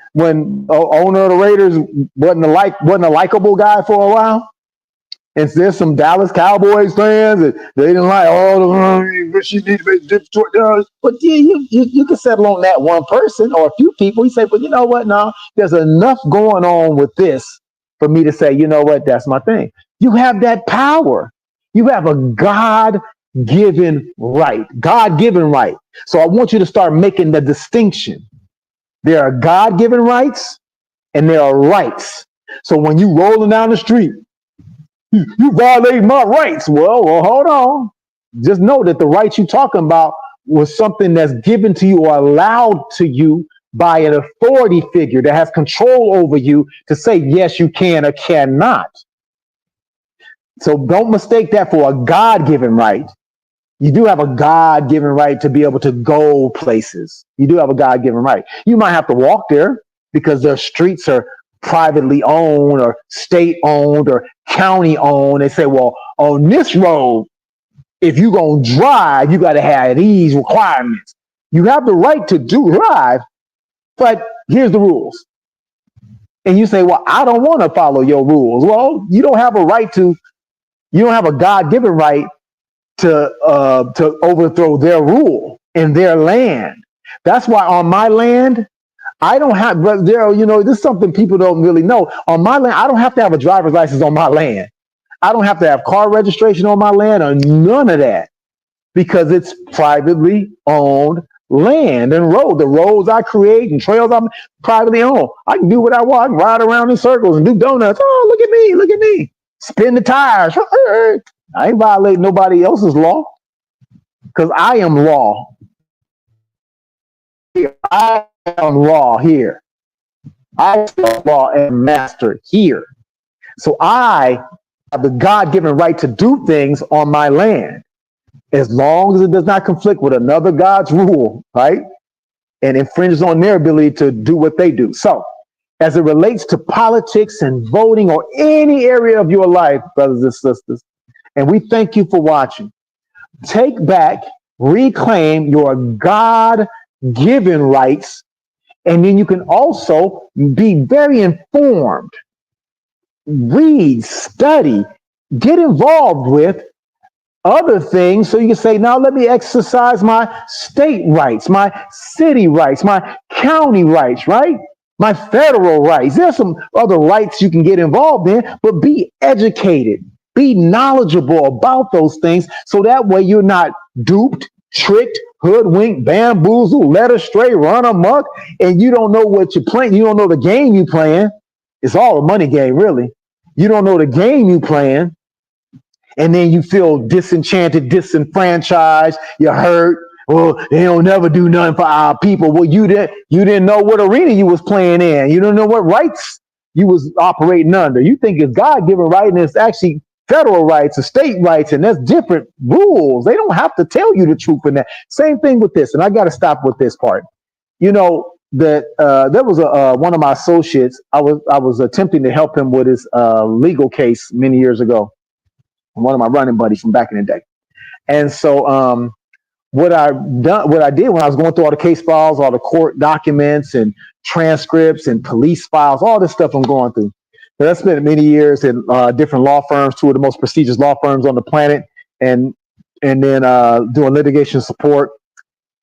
owner of the Raiders wasn't a likable guy for a while? And there's some Dallas Cowboys fans that they didn't like she needs to make different choices. But yeah, you can settle on that one person or a few people. You say, but you know what? No, there's enough going on with this for me to say, you know what? That's my thing. You have that power. You have a God-given right. God-given right. So I want you to start making the distinction. There are God-given rights and there are rights. So when you rolling down the street, you violate my rights. Well, hold on. Just know that the rights you're talking about was something that's given to you or allowed to you by an authority figure that has control over you to say, yes, you can or cannot. So don't mistake that for a God-given right. You do have a God-given right to be able to go places. You do have a God-given right. You might have to walk there because their streets are privately owned or state-owned or county-owned. They say, well, on this road, if you're going to drive, you got to have these requirements. You have the right to drive, but here's the rules. And you say, well, I don't want to follow your rules. Well, you don't have a right to, you don't have a God-given right to overthrow their rule in their land. That's why on my land, I don't have, but there, you know, this is something people don't really know. On my land, I don't have to have a driver's license on my land. I don't have to have car registration on my land or none of that because it's privately owned land and road. The roads I create and trails I'm privately owned. I can do what I want. I can ride around in circles and do donuts. Oh, look at me. Look at me. Spin the tires. I ain't violating nobody else's law because I am law. I am law here. I am law and master here. So I have the God-given right to do things on my land as long as it does not conflict with another God's rule, right? And infringes on their ability to do what they do. So as it relates to politics and voting or any area of your life, brothers and sisters, and we thank you for watching. Take back, reclaim your God-given rights, and then you can also be very informed. Read, study, get involved with other things so you can say, now let me exercise my state rights, my city rights, my county rights, right? My federal rights. There's some other rights you can get involved in, but be educated. Be knowledgeable about those things so that way you're not duped, tricked, hoodwinked, bamboozled, led astray, run amok, and you don't know what you're playing. You don't know the game you're playing. It's all a money game, really. You don't know the game you're playing, and then you feel disenchanted, disenfranchised, you're hurt. Oh, they don't never do nothing for our people. Well, you didn't know what arena you was playing in. You don't know what rights you was operating under. You think it's God-given right, and it's actually federal rights and state rights, and there's different rules. They don't have to tell you the truth in that. Same thing with this, and I got to stop with this part. You know that there was one of my associates. I was attempting to help him with his legal case many years ago. One of my running buddies from back in the day, and so what I did when I was going through all the case files, all the court documents and transcripts and police files, all this stuff I'm going through. I spent many years in different law firms, two of the most prestigious law firms on the planet, and then doing litigation support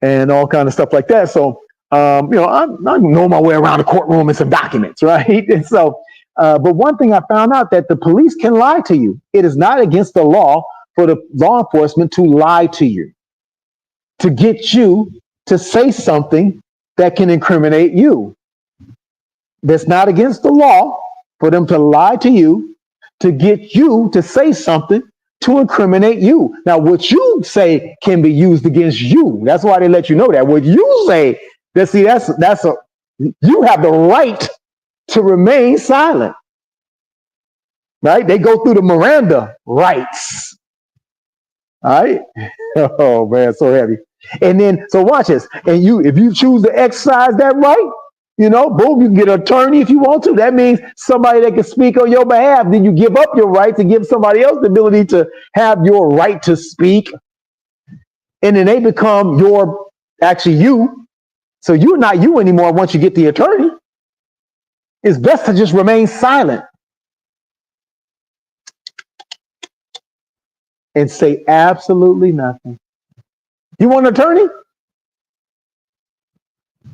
and all kind of stuff like that. So, I know my way around the courtroom and some documents, right? And so, but one thing I found out that the police can lie to you. It is not against the law for the law enforcement to lie to you, to get you to say something that can incriminate you. That's not against the law for them to lie to you, to get you to say something to incriminate you. Now, what you say can be used against you. That's why they let you know that. What you say, you have the right to remain silent. Right? They go through the Miranda rights. All right? Oh man, so heavy. And then, so watch this. And if you choose to exercise that right, boom, you can get an attorney if you want to. That means somebody that can speak on your behalf. Then you give up your right to give somebody else the ability to have your right to speak. And then they become actually you. So you're not you anymore once you get the attorney. It's best to just remain silent and say absolutely nothing. You want an attorney?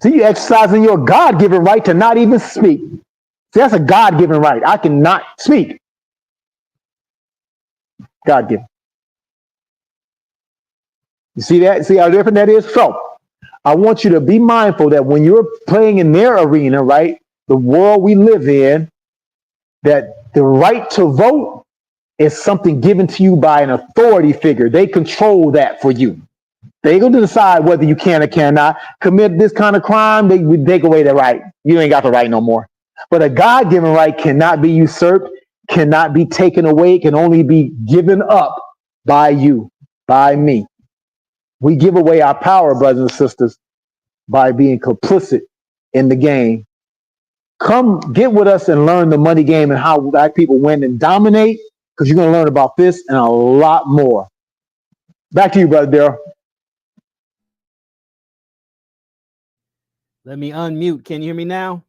So you're exercising your God-given right to not even speak. See, that's a God-given right. I cannot speak. God-given. You see that? See how different that is? So I want you to be mindful that when you're playing in their arena, right, the world we live in, that the right to vote is something given to you by an authority figure. They control that for you. They're going to decide whether you can or cannot commit this kind of crime. They would take away the right. You ain't got the right no more. But a God-given right cannot be usurped, cannot be taken away. It can only be given up by you, by me. We give away our power, brothers and sisters, by being complicit in the game. Come get with us and learn the money game and how black people win and dominate, because you're going to learn about this and a lot more. Back to you, brother Daryl. Let me unmute. Can you hear me now?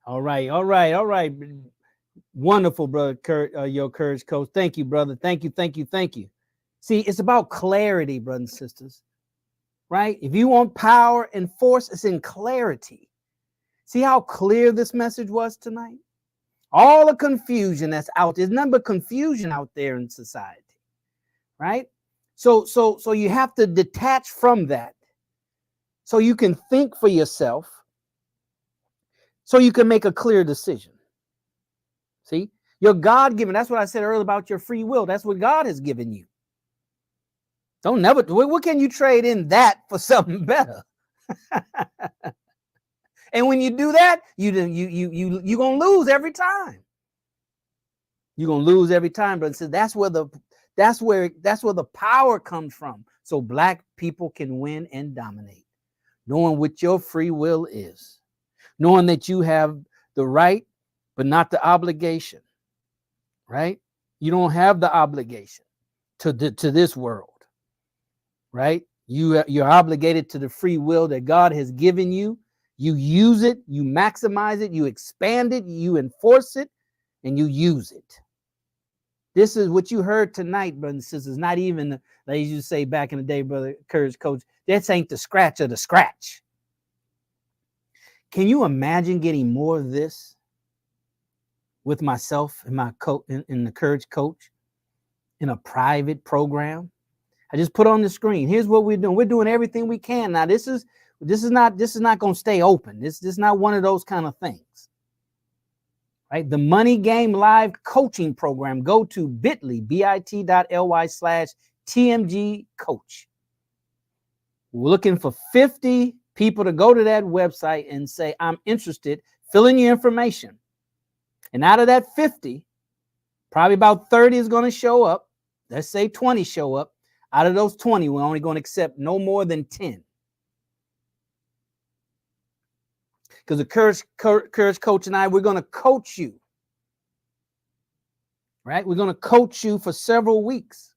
All right. Wonderful, brother Kurt, your courage coach. Thank you, brother. Thank you. See, it's about clarity, brothers and sisters, right? If you want power and force, it's in clarity. See how clear this message was tonight? All the confusion that's out, there's none but confusion out there in society, right? So you have to detach from that so you can think for yourself, so you can make a clear decision. See, you're God-given. That's what I said earlier about your free will. That's what God has given you. Don't never, what can you trade in that for something better? And when you do that, you're going to lose every time. You're going to lose every time, but so that's where the power comes from. So black people can win and dominate, knowing what your free will is, knowing that you have the right, but not the obligation, right? You don't have the obligation to this world, right? You're obligated to the free will that God has given you. You use it, you maximize it, you expand it, you enforce it, and you use it. This is what you heard tonight, brothers and sisters. Not even, they used to say back in the day, brother Courage Coach, that ain't the scratch of the scratch. Can you imagine getting more of this with myself and my coach in the Courage Coach in a private program? I just put on the screen. Here's what we're doing. We're doing everything we can. Now, this is not going to stay open. This is not one of those kind of things. Right? The Money Game Live coaching program. Go to bit.ly/TMG coach. We're looking for 50 people to go to that website and say, I'm interested. Fill in your information. And out of that 50, probably about 30 is going to show up. Let's say 20 show up. Out of those 20, we're only going to accept no more than 10. Because the Courage Coach and I, we're going to coach you. Right? We're going to coach you for several weeks.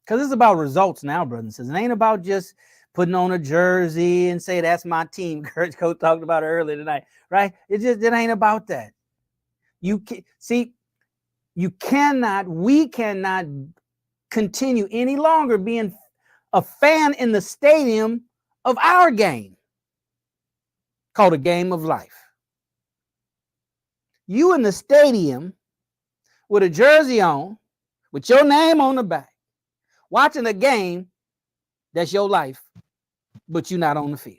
Because it's about results now, brothers and sisters. It ain't about just putting on a jersey and say, that's my team. Courage Coach talked about it earlier tonight. Right? It ain't about that. We cannot continue any longer being a fan in the stadium of our game, called a game of life. You in the stadium with a jersey on, with your name on the back, watching a game that's your life, but you're not on the field.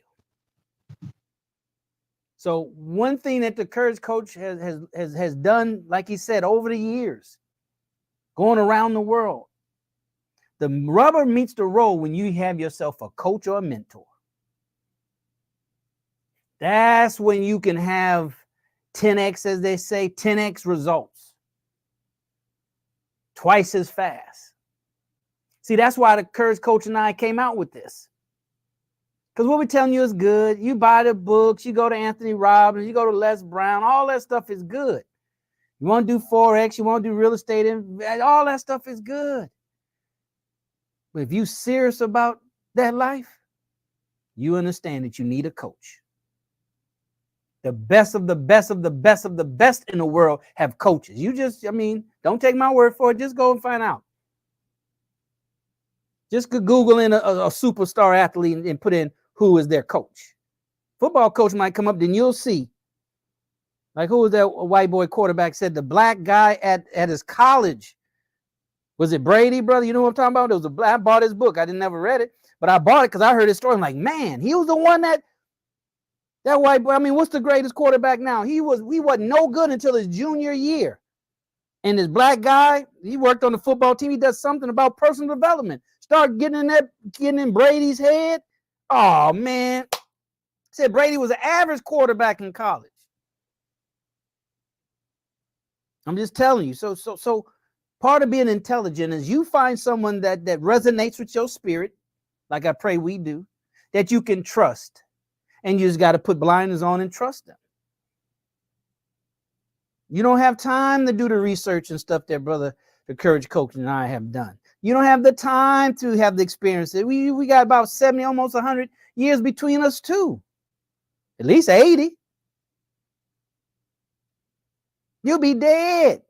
So one thing that the Courage Coach has done, like he said, over the years, going around the world, the rubber meets the road when you have yourself a coach or a mentor. That's when you can have 10x, as they say, 10x results. Twice as fast. See, that's why the Courage Coach and I came out with this. Because what we're telling you is good. You buy the books, you go to Anthony Robbins, you go to Les Brown, all that stuff is good. You want to do Forex, you want to do real estate, all that stuff is good. But if you're serious about that life, you understand that you need a coach. The best of the best of the best of the best in the world have coaches. Don't take my word for it. Just go and find out. Just Google in a superstar athlete and put in who is their coach. Football coach might come up, then you'll see. Like, who was that white boy quarterback said the black guy at his college? Was it Brady, brother? You know what I'm talking about? It was I bought his book. I never read it, but I bought it because I heard his story. I'm like, man, he was the one that white boy. What's the greatest quarterback now? He wasn't no good until his junior year. And this black guy, he worked on the football team. He does something about personal development. Start getting in Brady's head. Oh, man. Said Brady was an average quarterback in college. I'm just telling you. So Part of being intelligent is you find someone that resonates with your spirit, like I pray we do, that you can trust. And you just got to put blinders on and trust them. You don't have time to do the research and stuff that brother, the Courage Coach, and I have done. You don't have the time to have the experience. We got about 70, almost 100 years between us too. At least 80. You'll be dead.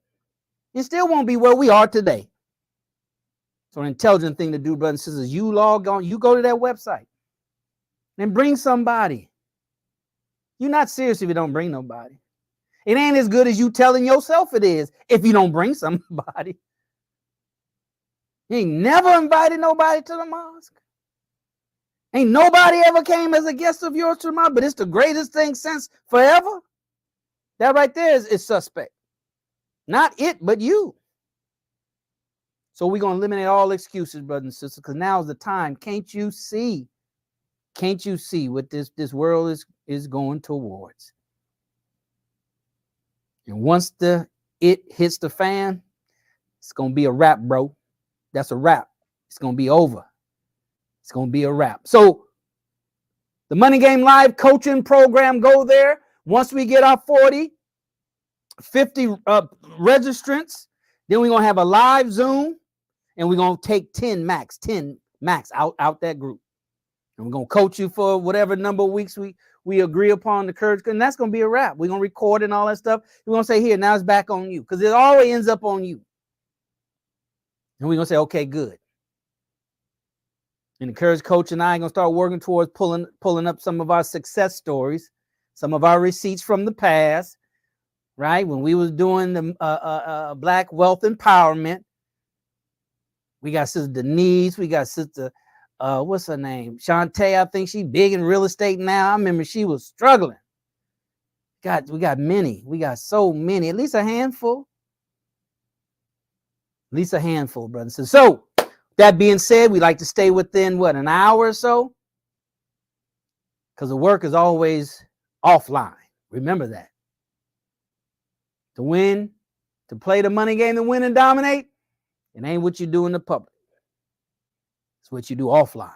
You still won't be where we are today. So an intelligent thing to do, brothers and sisters, you log on, you go to that website and bring somebody. You're not serious if you don't bring nobody. It ain't as good as you telling yourself it is if you don't bring somebody. You ain't never invited nobody to the mosque. Ain't nobody ever came as a guest of yours to the mosque, but it's the greatest thing since forever. That right there is suspect. Not it, but you. So we're going to eliminate all excuses, brothers and sisters, because now is the time. Can't you see? Can't you see what this world is going towards? And once it hits the fan, it's going to be a wrap, bro. That's a wrap. It's going to be over. It's going to be a wrap. So the Money Game Live coaching program, go there. Once we get our 40, 50 registrants, then we're going to have a live Zoom, and we're going to take 10 max out that group. And we're going to coach you for whatever number of weeks we agree upon the courage, and that's going to be a wrap. We're going to record and all that stuff. We're going to say, here, now it's back on you, because it always ends up on you. And we're going to say, okay, good. And the Courage Coach and I are going to start working towards pulling up some of our success stories, some of our receipts from the past, right? When we was doing the Black Wealth Empowerment, we got Sister Denise, we got Sister, what's her name? Shantae, I think she's big in real estate now. I remember she was struggling. We got many. We got so many, at least a handful. At least a handful, brothers. So that being said, we like to stay within, an hour or so? Because the work is always offline. Remember that. To win, to play the money game, to win and dominate, it ain't what you do in the public. It's what you do offline.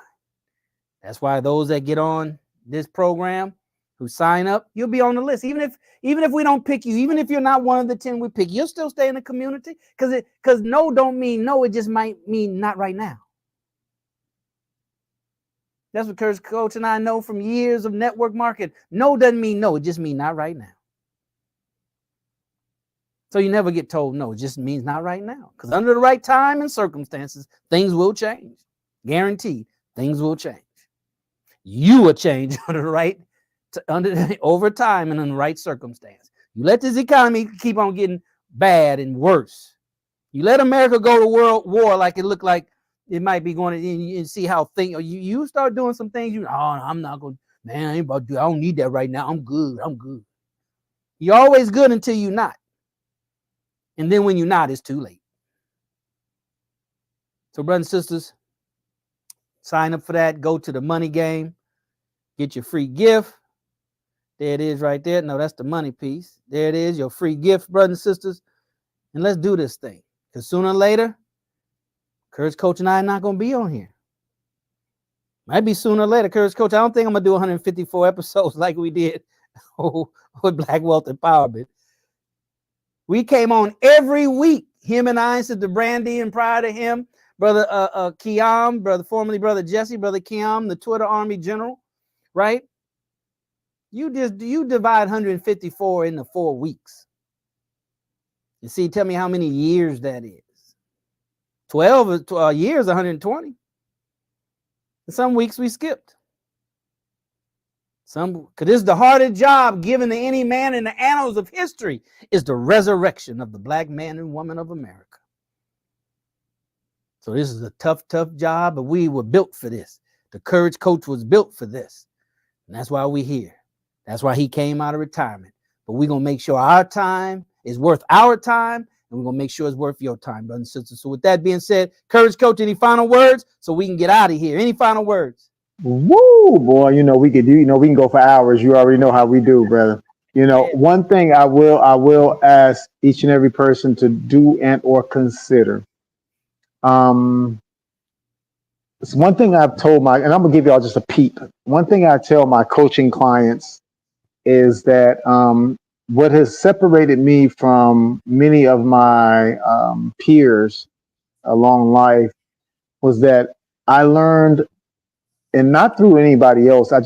That's why those that get on this program, who sign up, you'll be on the list. Even if we don't pick you, even if you're not one of the 10 we pick, you'll still stay in the community, because no don't mean no, it just might mean not right now. That's what Courage Coach and I know from years of network marketing. No doesn't mean no, it just means not right now. So you never get told no, it just means not right now. Because under the right time and circumstances, things will change. Guaranteed, things will change. You will change over time and in the right circumstance. You let this economy keep on getting bad and worse. You let America go to world war like it looked like it might be going to, and see how you start doing some things. I'm not going, man, I ain't about to do, I don't need that right now. I'm good. You're always good until you're not. And then when you're not, it's too late. So brothers and sisters, sign up for that. Go to the Money Game. Get your free gift. There it is right there. No, that's the money piece. There it is, your free gift, brothers and sisters. And let's do this thing. Because sooner or later, Courage Coach and I are not going to be on here. Might be sooner or later. Courage Coach, I don't think I'm going to do 154 episodes like we did with Black Wealth Empowerment. We came on every week. Him and I, Sister Brandy, and prior to him, Brother Kiam, formerly Brother Jesse, Brother Kiam, the Twitter Army General, right? You divide 154 into 4 weeks. You see, tell me how many years that is. 12 years, 120. And some weeks we skipped. Because this is the hardest job given to any man in the annals of history, is the resurrection of the black man and woman of America. So this is a tough job, but we were built for this. The Courage Coach was built for this. And that's why we're here. That's why he came out of retirement. But we're going to make sure our time is worth our time, and we're going to make sure it's worth your time, brothers and sisters. So with that being said, Courage Coach, any final words so we can get out of here? Any final words? Woo, boy, we can go for hours. You already know how we do, brother. You know, one thing I will ask each and every person to do and or consider. It's one thing I've told and I'm gonna give y'all just a peep. One thing I tell my coaching clients is that what has separated me from many of my peers along life was that I learned, and not through anybody else. I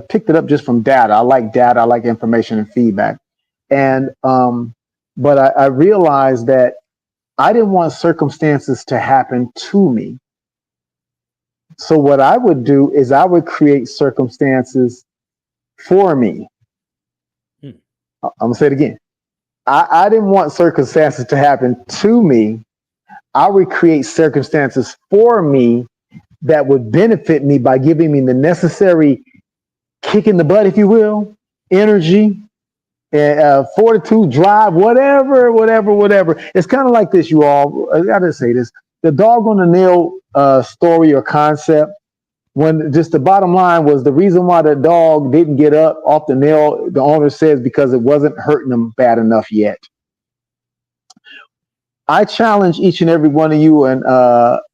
picked it up just from data. I like data. I like information and feedback. And but I realized that I didn't want circumstances to happen to me. So what I would do is I would create circumstances for me. I'm gonna say it again. I didn't want circumstances to happen to me. I would create circumstances for me that would benefit me by giving me the necessary kick in the butt, if you will, energy, fortitude, drive, whatever. It's kind of like this, you all. I gotta say this: the dog on the nail story or concept. When just the bottom line was the reason why the dog didn't get up off the nail, the owner says because it wasn't hurting him bad enough yet. I challenge each and every one of you and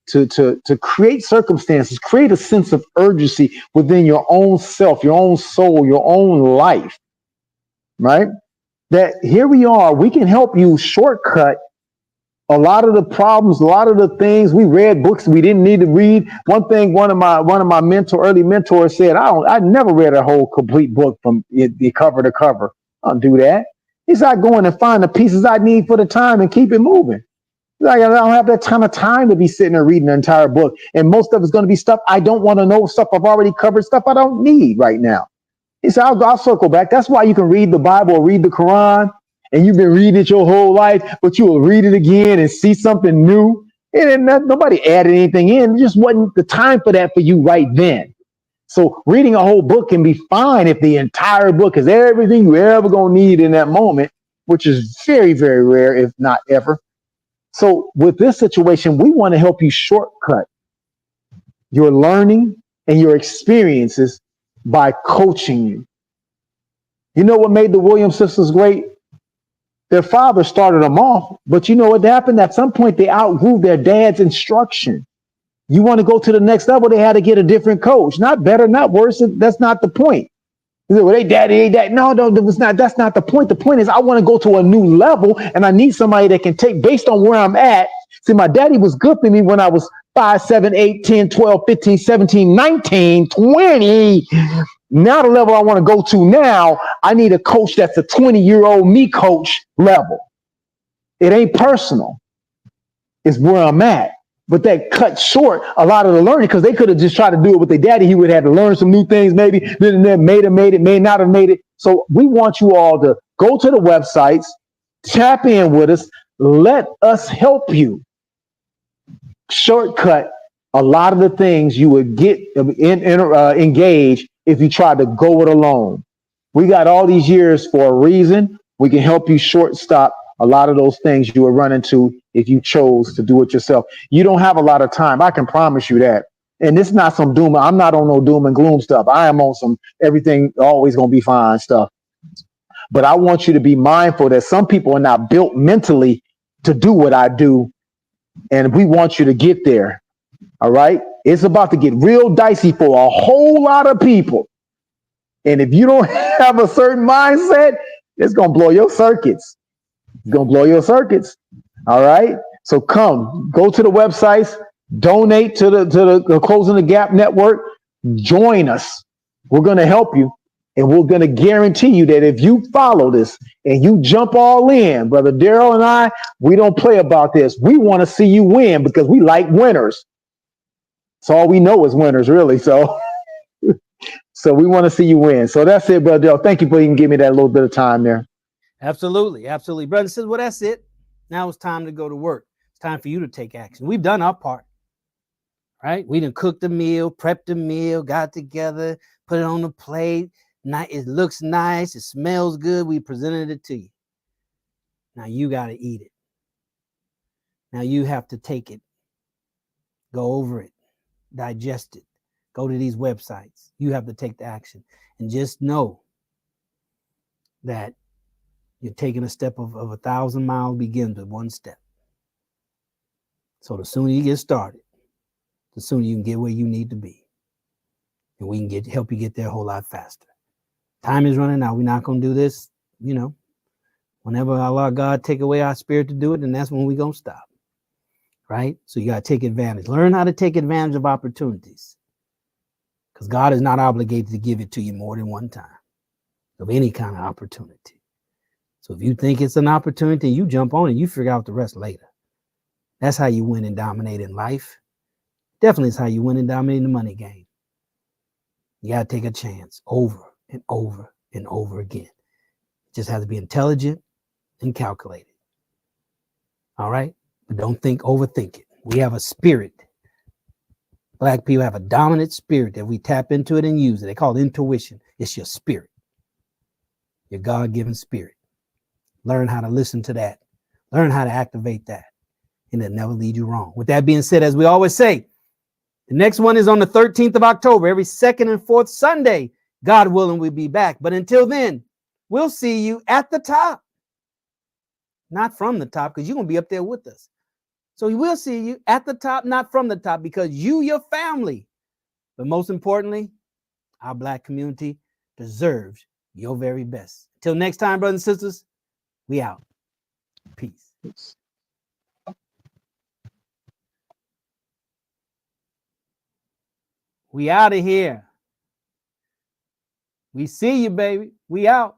to create circumstances, create a sense of urgency within your own self, your own soul, your own life, right? That here we are, we can help you shortcut a lot of the problems, a lot of the things. We read books we didn't need to read. One thing one of my early mentors said, I never read a whole complete book from the cover to cover. I don't do that. He said, I go in and find the pieces I need for the time and keep it moving. Like, I don't have that time to be sitting there reading the entire book. And most of it's going to be stuff I don't want to know, stuff I've already covered, stuff I don't need right now. He said, I'll circle back. That's why you can read the Bible or read the Quran, and you've been reading it your whole life, but you will read it again and see something new. And nobody added anything in. It just wasn't the time for that for you right then. So reading a whole book can be fine if the entire book is everything you ever going to need in that moment, which is very, very rare, if not ever. So with this situation, we want to help you shortcut your learning and your experiences by coaching you. You know what made the Williams sisters great? Their father started them off, but you know what happened? At some point, they outgrew their dad's instruction. You want to go to the next level, they had to get a different coach. Not better, not worse. That's not the point. You say, well, they daddy. No, it's not. That's not the point. The point is I want to go to a new level, and I need somebody that can take based on where I'm at. See, my daddy was good for me when I was 5, 7, 8, 10, 12, 15, 17, 19, 20. Now the level I want to go to now, I need a coach that's a 20-year-old me coach level. It ain't personal. It's where I'm at. But that cut short a lot of the learning because they could have just tried to do it with their daddy. He would have had to learn some new things, maybe. Then made it, may not have made it. So we want you all to go to the websites, tap in with us, let us help you shortcut a lot of the things you would get engaged if you tried to go it alone. We got all these years for a reason. We can help you shortstop a lot of those things you would run into if you chose to do it yourself. You don't have a lot of time. I can promise you that. And it's not some doom. I'm not on no doom and gloom stuff. I am on some everything always going to be fine stuff. But I want you to be mindful that some people are not built mentally to do what I do. And we want you to get there. All right. It's about to get real dicey for a whole lot of people. And if you don't have a certain mindset, it's going to blow your circuits. It's going to blow your circuits. All right. So go to the websites, donate to the Closing the Gap Network, join us. We're going to help you. And we're going to guarantee you that if you follow this and you jump all in, Brother Daryl and I, we don't play about this. We want to see you win because we like winners. That's all we know is winners, really. So we want to see you win. So that's it, Brother Daryl. Thank you for even giving me that little bit of time there. Absolutely. Absolutely. Brother says, well, that's it. Now it's time to go to work. It's time for you to take action. We've done our part, right? We done cooked the meal, prepped the meal, got together, put it on the plate. It looks nice. It smells good. We presented it to you. Now you got to eat it. Now you have to take it, go over it, digest it, go to these websites. You have to take the action and just know that you're taking a step of 1,000 miles begins with one step. So the sooner you get started, the sooner you can get where you need to be. And we can help you get there a whole lot faster. Time is running out. We're not going to do this, whenever Allah God take away our spirit to do it, then that's when we're going to stop. Right? So you got to take advantage. Learn how to take advantage of opportunities. Because God is not obligated to give it to you more than one time of any kind of opportunity. So if you think it's an opportunity, you jump on it, you figure out the rest later. That's how you win and dominate in life. Definitely is how you win and dominate in the money game. You got to take a chance over and over and over again. You just have to be intelligent and calculated. All right? But don't overthink it. We have a spirit. Black people have a dominant spirit that we tap into it and use it. They call it intuition. It's your spirit, your God-given spirit. Learn how to listen to that. Learn how to activate that. And it'll never lead you wrong. With that being said, as we always say, the next one is on the 13th of October. Every second and fourth Sunday, God willing, we'll be back. But until then, we'll see you at the top. Not from the top, because you're going to be up there with us. So we will see you at the top, not from the top, because you, your family, but most importantly, our Black community deserves your very best. Till next time, brothers and sisters, we out. Peace. We out of here. We see you, baby. We out.